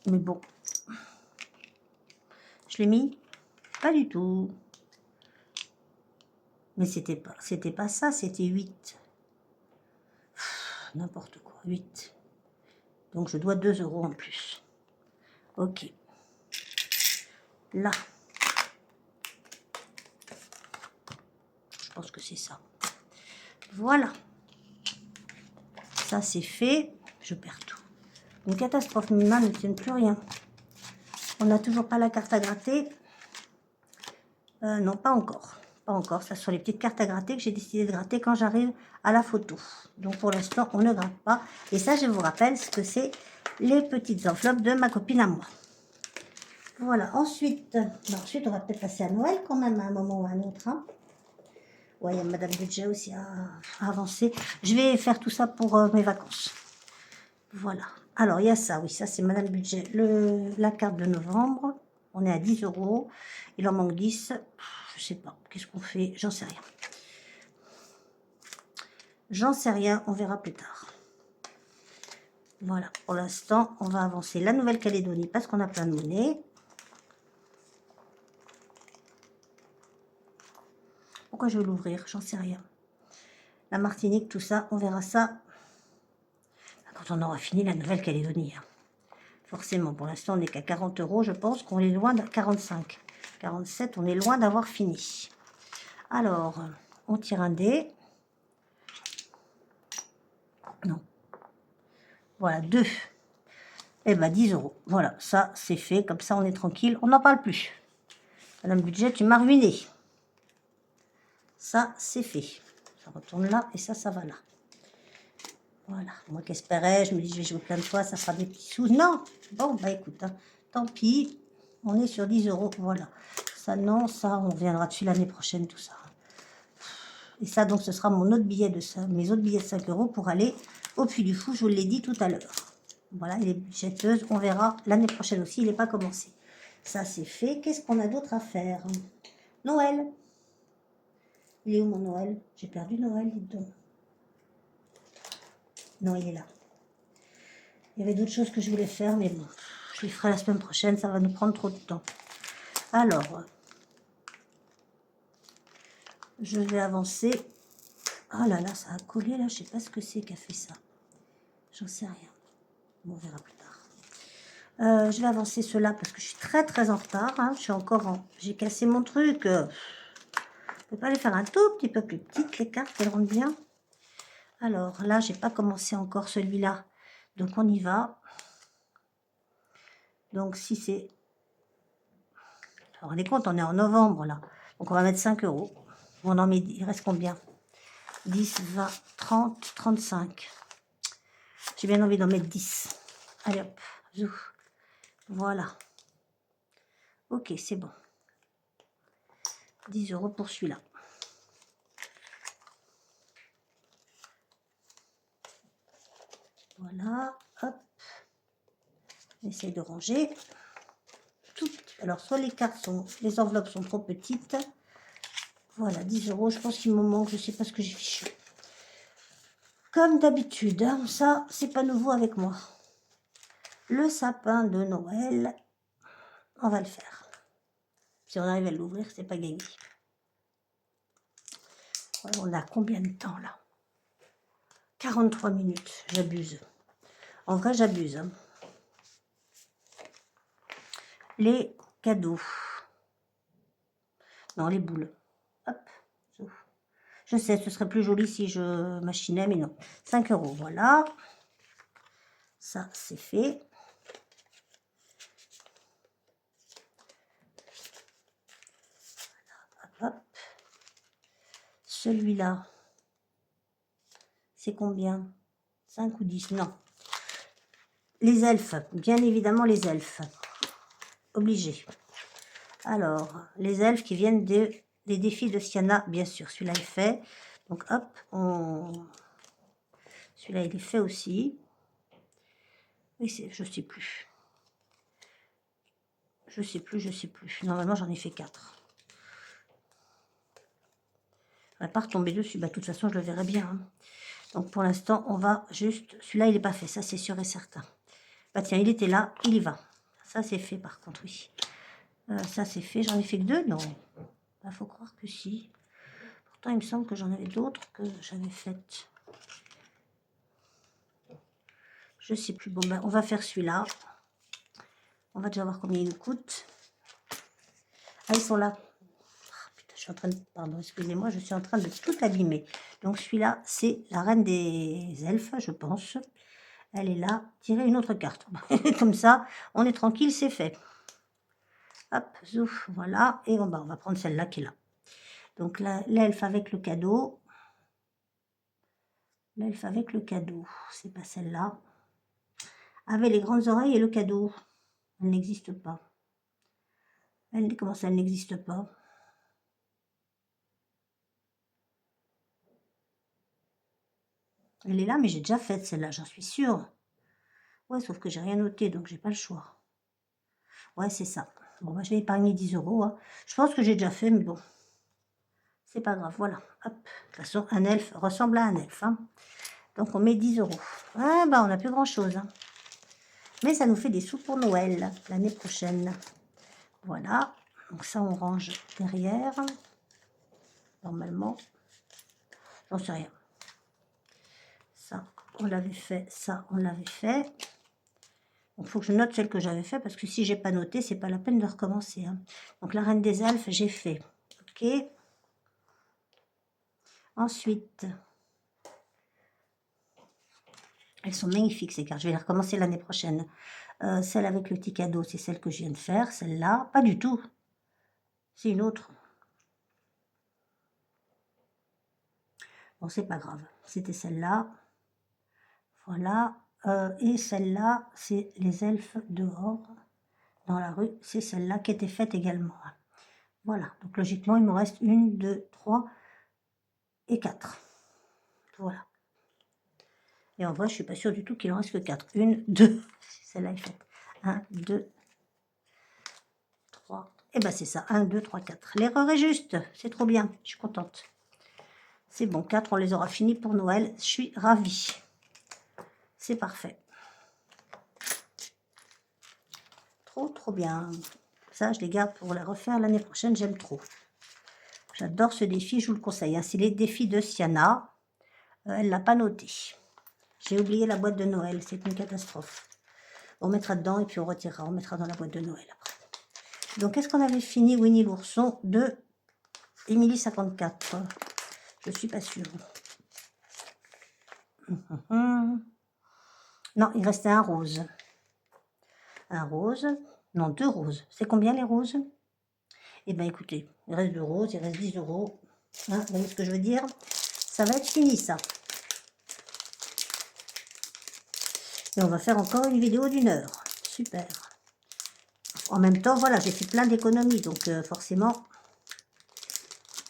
Mais bon. Je l'ai mis? Pas du tout. Mais c'était pas ça, c'était 8. N'importe quoi, 8. Donc je dois 2 euros en plus. Ok. Là. pense que c'est ça. Voilà. Ça, c'est fait. Je perds tout. Une catastrophe, mes mains ne tiennent plus rien. On n'a toujours pas la carte à gratter. Non, pas encore. Pas encore. Ça sont les petites cartes à gratter que j'ai décidé de gratter quand j'arrive à la photo. Donc, pour l'instant, on ne gratte pas. Et ça, je vous rappelle ce que c'est les petites enveloppes de ma copine à moi. Voilà. Ensuite, on va peut-être passer à Noël quand même à un moment ou à un autre. Hein. Ouais, il y a Madame Budget aussi à avancer. Je vais faire tout ça pour mes vacances. Voilà. Alors, il y a ça. Oui, ça, c'est Madame Budget. La carte de novembre. On est à 10 €. Il en manque 10. Je sais pas. Qu'est-ce qu'on fait? J'en sais rien. J'en sais rien. On verra plus tard. Voilà. Pour l'instant, on va avancer la Nouvelle-Calédonie parce qu'on a plein de monnaie. Pourquoi je veux l'ouvrir? J'en sais rien. La Martinique, tout ça, on verra ça quand on aura fini la Nouvelle-Calédonie. Hein. Forcément, pour l'instant, on n'est qu'à 40 €. Je pense qu'on est loin de 45. 47, on est loin d'avoir fini. Alors, on tire un dé. Non. Voilà, 2. Eh ben, 10 €. Voilà, ça, c'est fait. Comme ça, on est tranquille. On n'en parle plus. Madame Budget, tu m'as ruiné. Ça, c'est fait. Ça retourne là et ça va là. Voilà. Moi, qu'espérais, je me dis, je vais jouer plein de fois, ça fera des petits sous. Non. Bon, bah écoute, hein, tant pis. On est sur 10 €. Voilà. Ça, non, ça, on reviendra dessus l'année prochaine, tout ça. Et ça, donc, ce sera mon autre billet de ça, mes autres billets de 5 € pour aller au Puy du Fou, je vous l'ai dit tout à l'heure. Voilà, il est budgéteuse, on verra l'année prochaine aussi, il n'est pas commencé. Ça, c'est fait. Qu'est-ce qu'on a d'autre à faire? Noël. Il est où mon Noël? J'ai perdu Noël, dites donc. Non, il est là. Il y avait d'autres choses que je voulais faire, mais bon, je les ferai la semaine prochaine, ça va nous prendre trop de temps. Alors, je vais avancer. Oh là là, ça a collé là, je sais pas ce que c'est qui a fait ça. J'en sais rien. Bon, on verra plus tard. Je vais avancer cela parce que je suis très très en retard. Hein. Je suis encore en... J'ai cassé mon truc. Je ne peux pas les faire un tout petit peu plus petites, les cartes, elles rendent bien. Alors là, j'ai pas commencé encore celui-là. Donc on y va. Donc si c'est... Vous vous rendez compte, on est en novembre là. Donc on va mettre 5 €. On en met... Il reste combien? 10, 20, 30, 35. J'ai bien envie d'en mettre 10. Allez hop, zou. Voilà. Ok, c'est bon. 10 € pour celui-là. Voilà, hop. On essaye de ranger. Tout. Alors, soit les cartes sont... Les enveloppes sont trop petites. Voilà, 10 €. Je pense qu'il me manque, je ne sais pas ce que j'ai fichu. Comme d'habitude, hein, ça, c'est pas nouveau avec moi. Le sapin de Noël, on va le faire. Si on arrive à l'ouvrir, c'est pas gagné. Voilà, on a combien de temps là? 43 minutes, j'abuse. En vrai, j'abuse. Hein. Les cadeaux. Non, les boules. Hop. Je sais, ce serait plus joli si je machinais, mais non. 5 €, voilà. Ça, c'est fait. Voilà, hop, hop. Celui-là, c'est combien? 5 ou 10? Non. Les elfes, bien évidemment les elfes. Obligé. Alors, les elfes qui viennent des défis de Siana, bien sûr. Celui-là est fait. Donc, hop, celui-là, il est fait aussi. Oui, je sais plus. Je sais plus. Normalement, j'en ai fait 4. À part tomber dessus, bah, de toute façon, je le verrai bien. Hein. Donc, pour l'instant, on va juste... Celui-là, il n'est pas fait, ça, c'est sûr et certain. Bah, tiens, il était là, il y va. Ça, c'est fait, par contre, oui. Ça, c'est fait. J'en ai fait que 2, non. Bah, faut croire que si. Pourtant, il me semble que j'en avais d'autres que j'avais faites. Je sais plus. Bon, ben, on va faire celui-là. On va déjà voir combien il nous coûte. Ah, ils sont là. Oh, putain, suis en train de... Pardon, excusez-moi, je suis en train de tout abîmer. Donc celui-là, c'est la reine des elfes, je pense. Elle est là. Tirez une autre carte. Comme ça, on est tranquille, c'est fait. Hop, zouf, voilà. Et on va prendre celle-là qui est là. Donc l'elfe avec le cadeau. L'elfe avec le cadeau. C'est pas celle-là. Avec les grandes oreilles et le cadeau. Elle n'existe pas. Comment ça, elle n'existe pas? Elle est là, mais j'ai déjà faite celle-là, j'en suis sûre. Ouais, sauf que j'ai rien noté, donc j'ai pas le choix. Ouais, c'est ça. Bon, bah, je vais épargner 10 €. Hein. Je pense que j'ai déjà fait, mais bon. C'est pas grave, voilà. Hop. De toute façon, un elfe ressemble à un elfe. Hein. Donc, on met 10 €. Ah, bah, on n'a plus grand-chose. Hein. Mais ça nous fait des sous pour Noël, l'année prochaine. Voilà. Donc, ça, on range derrière. Normalement. J'en sais rien. Ça, on l'avait fait. Ça, on l'avait fait. Il faut que je note celle que j'avais fait parce que si j'ai pas noté, c'est pas la peine de recommencer. Hein. Donc la reine des elfes, j'ai fait. Ok. Ensuite, elles sont magnifiques ces cartes. Je vais les recommencer l'année prochaine. Celle avec le petit cadeau, c'est celle que je viens de faire. Celle-là, pas du tout. C'est une autre. Bon, c'est pas grave. C'était celle-là. Voilà. Et celle-là, c'est les elfes dehors, dans la rue. C'est celle-là qui était faite également. Voilà. Donc logiquement, il me reste 1, 2, 3 et 4. Voilà. Et en vrai, je suis pas sûre du tout qu'il en reste que 4. 1, 2. Celle-là est faite. 1, 2, 3. Et ben c'est ça. 1, 2, 3, 4. L'erreur est juste. C'est trop bien. Je suis contente. C'est bon. 4, on les aura finis pour Noël. Je suis ravie. C'est parfait. Trop, trop bien. Ça, je les garde pour les refaire l'année prochaine. J'aime trop. J'adore ce défi. Je vous le conseille. Hein. C'est les défis de Siana. Elle ne l'a pas noté. J'ai oublié la boîte de Noël. C'est une catastrophe. On mettra dedans et puis on retirera. On mettra dans la boîte de Noël après. Donc, est-ce qu'on avait fini Winnie l'ourson de Émilie 54? Je suis pas sûre. Non, il restait un rose. Un rose. Non, 2 roses. C'est combien les roses? Eh bien, écoutez, il reste 2 roses, il reste 10 €. Hein, vous voyez ce que je veux dire? Ça va être fini, ça. Et on va faire encore une vidéo d'1 heure. Super. En même temps, voilà, j'ai fait plein d'économies, donc forcément,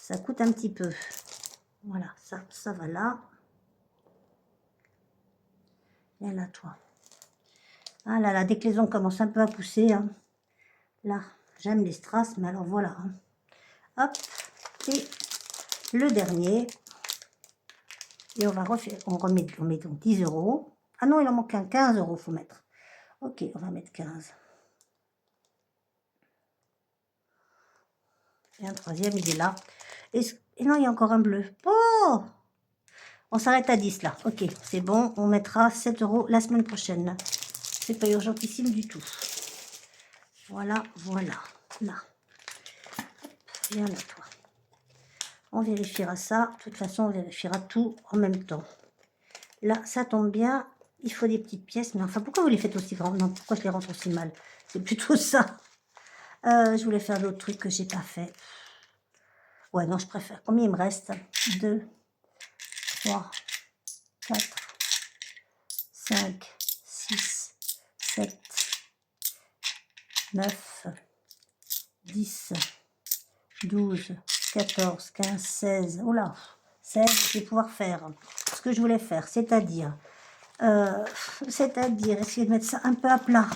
ça coûte un petit peu. Voilà, ça va là. Viens là, toi. Ah là là, dès que les ongles commencent un peu à pousser, hein. Là, j'aime les strass, mais alors voilà. Hein. Hop, et le dernier. Et on va refaire, on met donc 10 €. Ah non, il en manque un, 15 €, faut mettre. Ok, on va mettre 15. Et un troisième, il est là. Et non, il y a encore un bleu. Oh! On s'arrête à 10 là. Ok, c'est bon. On mettra 7 € la semaine prochaine. C'est pas urgentissime du tout. Voilà, voilà. Là. Viens là, toi. On vérifiera ça. De toute façon, on vérifiera tout en même temps. Là, ça tombe bien. Il faut des petites pièces. Mais enfin, pourquoi vous les faites aussi grandes? Non, pourquoi je les rentre aussi mal? C'est plutôt ça. Je voulais faire d'autres trucs que j'ai pas fait. Ouais, non, je préfère. Combien il me reste? 2, 3, 4, 5, 6, 7, 9, 10, 12, 14, 15, 16. Oh là, 16, je vais pouvoir faire ce que je voulais faire, c'est-à-dire essayer de mettre ça un peu à plat,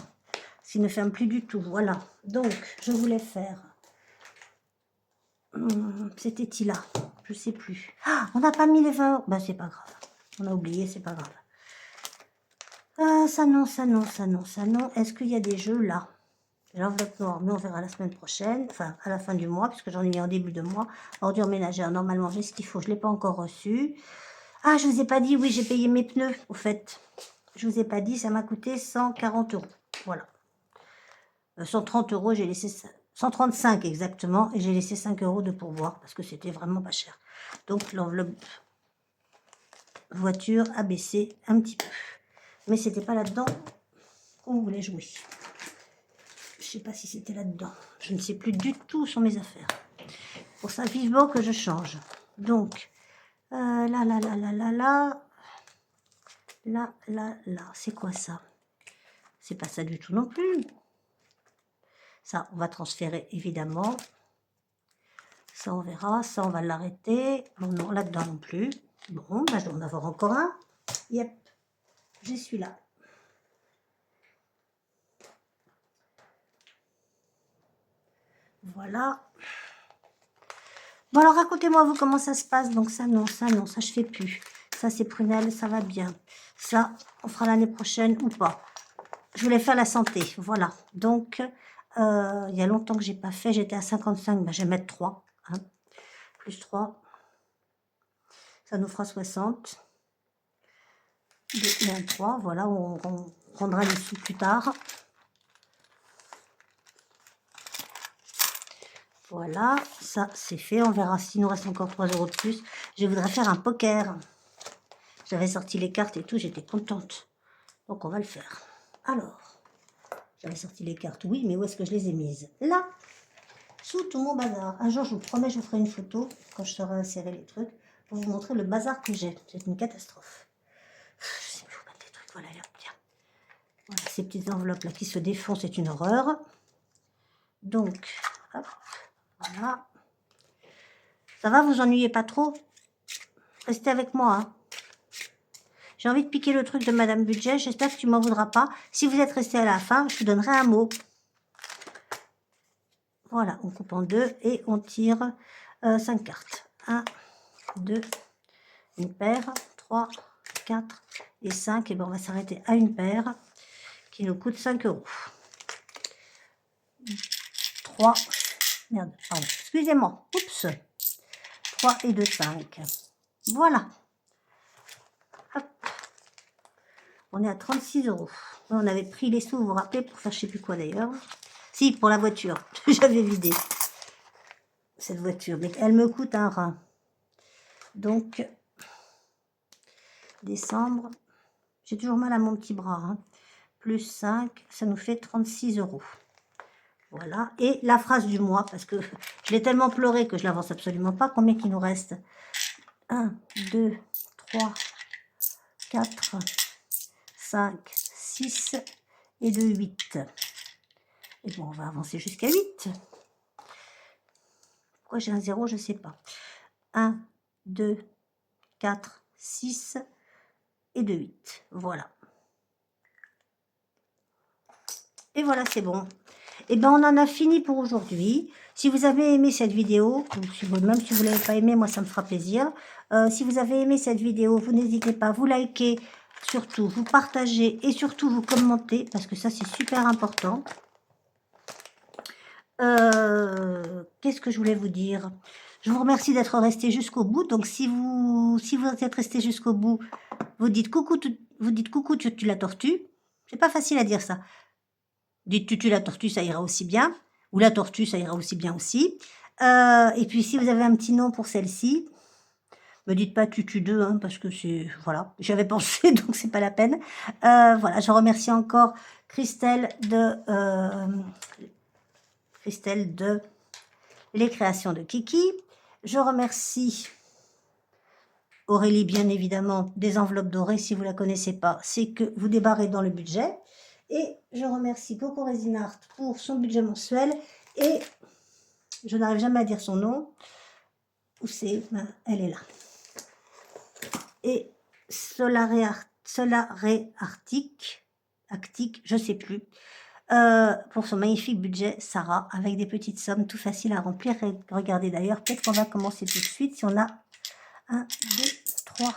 s'il ne ferme plus du tout. Voilà. Donc, je voulais faire. C'était là, je sais plus. Ah, on n'a pas mis les 20 €. Ben, c'est pas grave. On a oublié, c'est pas grave. Ah, ça non, ça non, ça non, ça non. Est-ce qu'il y a des jeux là? L'enveloppe noire, mais on verra la semaine prochaine, enfin à la fin du mois, puisque j'en ai mis en début de mois. Ordure ménagère, normalement j'ai ce qu'il faut, je ne l'ai pas encore reçu. Ah, je vous ai pas dit, oui, j'ai payé mes pneus, au fait. Je vous ai pas dit, ça m'a coûté 140 €. Voilà. 130 €, j'ai laissé 135 exactement. Et j'ai laissé 5 € de pourboire parce que c'était vraiment pas cher. Donc l'enveloppe voiture a baissé un petit peu. Mais c'était pas là-dedans qu'on voulait jouer. Je sais pas si c'était là-dedans. Je ne sais plus du tout sur mes affaires. Pour ça, vivement que je change. Donc, là. C'est quoi ça? C'est pas ça du tout non plus. Ça, on va transférer évidemment. Ça, on verra. Ça, on va l'arrêter. Bon, non, là-dedans non plus. Bon, bah, je dois en avoir encore un. Yep, j'ai celui-là. Voilà. Bon, alors racontez-moi, vous, comment ça se passe. Donc ça, non, ça, je fais plus. Ça, c'est prunelle, ça va bien. Ça, on fera l'année prochaine ou pas. Je voulais faire la santé, voilà. Donc, il y a longtemps que j'ai pas fait. J'étais à 55, ben, je vais mettre 3. Hein. Plus 3. Ça nous fera 60. 2 et 1, 3. Voilà, on prendra les sous plus tard. Voilà, ça c'est fait. On verra s'il nous reste encore 3 € de plus. Je voudrais faire un poker. J'avais sorti les cartes et tout, j'étais contente. Donc on va le faire. Alors, j'avais sorti les cartes, oui, mais où est-ce que je les ai mises? Là, sous tout mon bazar. Un jour, je vous promets, je vous ferai une photo, quand je saurai insérer les trucs, pour vous montrer le bazar que j'ai. C'est une catastrophe. Je sais plus où mettre les trucs, voilà, là, bien. Voilà, ces petites enveloppes-là qui se défont, c'est une horreur. Donc, hop, voilà. Ça va, vous ennuyez pas trop? Restez avec moi, hein. J'ai envie de piquer le truc de Madame Budget. J'espère que tu m'en voudras pas. Si vous êtes resté à la fin, je vous donnerai un mot. Voilà, on coupe en deux et on tire 5 cartes. 1, 2, une paire, 3, 4 et 5. Et bien, on va s'arrêter à une paire qui nous coûte 5 €. 3, merde, pardon, excusez-moi. Oups. 3 et 2, 5. Voilà. Hop. On est à 36 €. On avait pris les sous, vous vous rappelez, pour faire je sais plus quoi d'ailleurs. Si, pour la voiture. J'avais vidé cette voiture. Mais elle me coûte un rein. Donc, décembre. J'ai toujours mal à mon petit bras. Hein. Plus 5, ça nous fait 36 €. Voilà. Et la phrase du mois, parce que je l'ai tellement pleuré que je l'avance absolument pas. Combien qu'il nous reste? 1, 2, 3, 4, 5, 6 et 2, 8. Et bon, on va avancer jusqu'à 8. Pourquoi j'ai un 0, je ne sais pas. 1, 2, 4, 6 et 2, 8. Voilà. Et voilà, c'est bon. Et ben on en a fini pour aujourd'hui. Si vous avez aimé cette vidéo, même si vous ne l'avez pas aimé, moi ça me fera plaisir. Si vous avez aimé cette vidéo, vous n'hésitez pas à vous liker, surtout vous partagez et surtout vous commentez, parce que ça c'est super important. Qu'est-ce que je voulais vous dire? Je vous remercie d'être resté jusqu'au bout. Donc si vous êtes resté jusqu'au bout, vous dites coucou, tu la tortue. C'est pas facile à dire ça. Dites tutu la tortue, ça ira aussi bien. Ou la tortue, ça ira aussi bien aussi. Et puis si vous avez un petit nom pour celle-ci, me dites pas tutu 2, hein, parce que c'est... Voilà, j'avais pensé, donc c'est pas la peine. Voilà, je remercie encore Christelle de Les Créations de Kiki. Je remercie Aurélie, bien évidemment, des enveloppes dorées. Si vous la connaissez pas, c'est que vous débarrez dans le budget. Et je remercie Coco Resinart pour son budget mensuel. Et je n'arrive jamais à dire son nom. Où c'est? Ben, elle est là. Et Solaré Arctique, je ne sais plus. Pour son magnifique budget, Sarah, avec des petites sommes tout faciles à remplir. Regardez d'ailleurs, peut-être qu'on va commencer tout de suite. Si on a 1, 2, 3,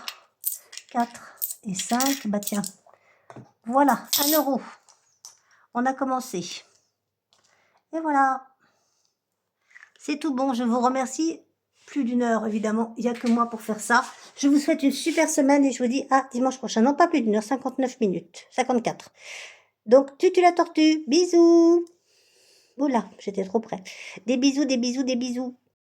4 et 5, bah tiens, voilà, 1 €. On a commencé. Et voilà. C'est tout bon. Je vous remercie. Plus d'1 heure, évidemment. Il n'y a que moi pour faire ça. Je vous souhaite une super semaine et je vous dis à dimanche prochain. Non, pas plus d'1 heure, 59 minutes. 54. Donc, tutu la tortue. Bisous. Oula, j'étais trop près. Des bisous, des bisous, des bisous.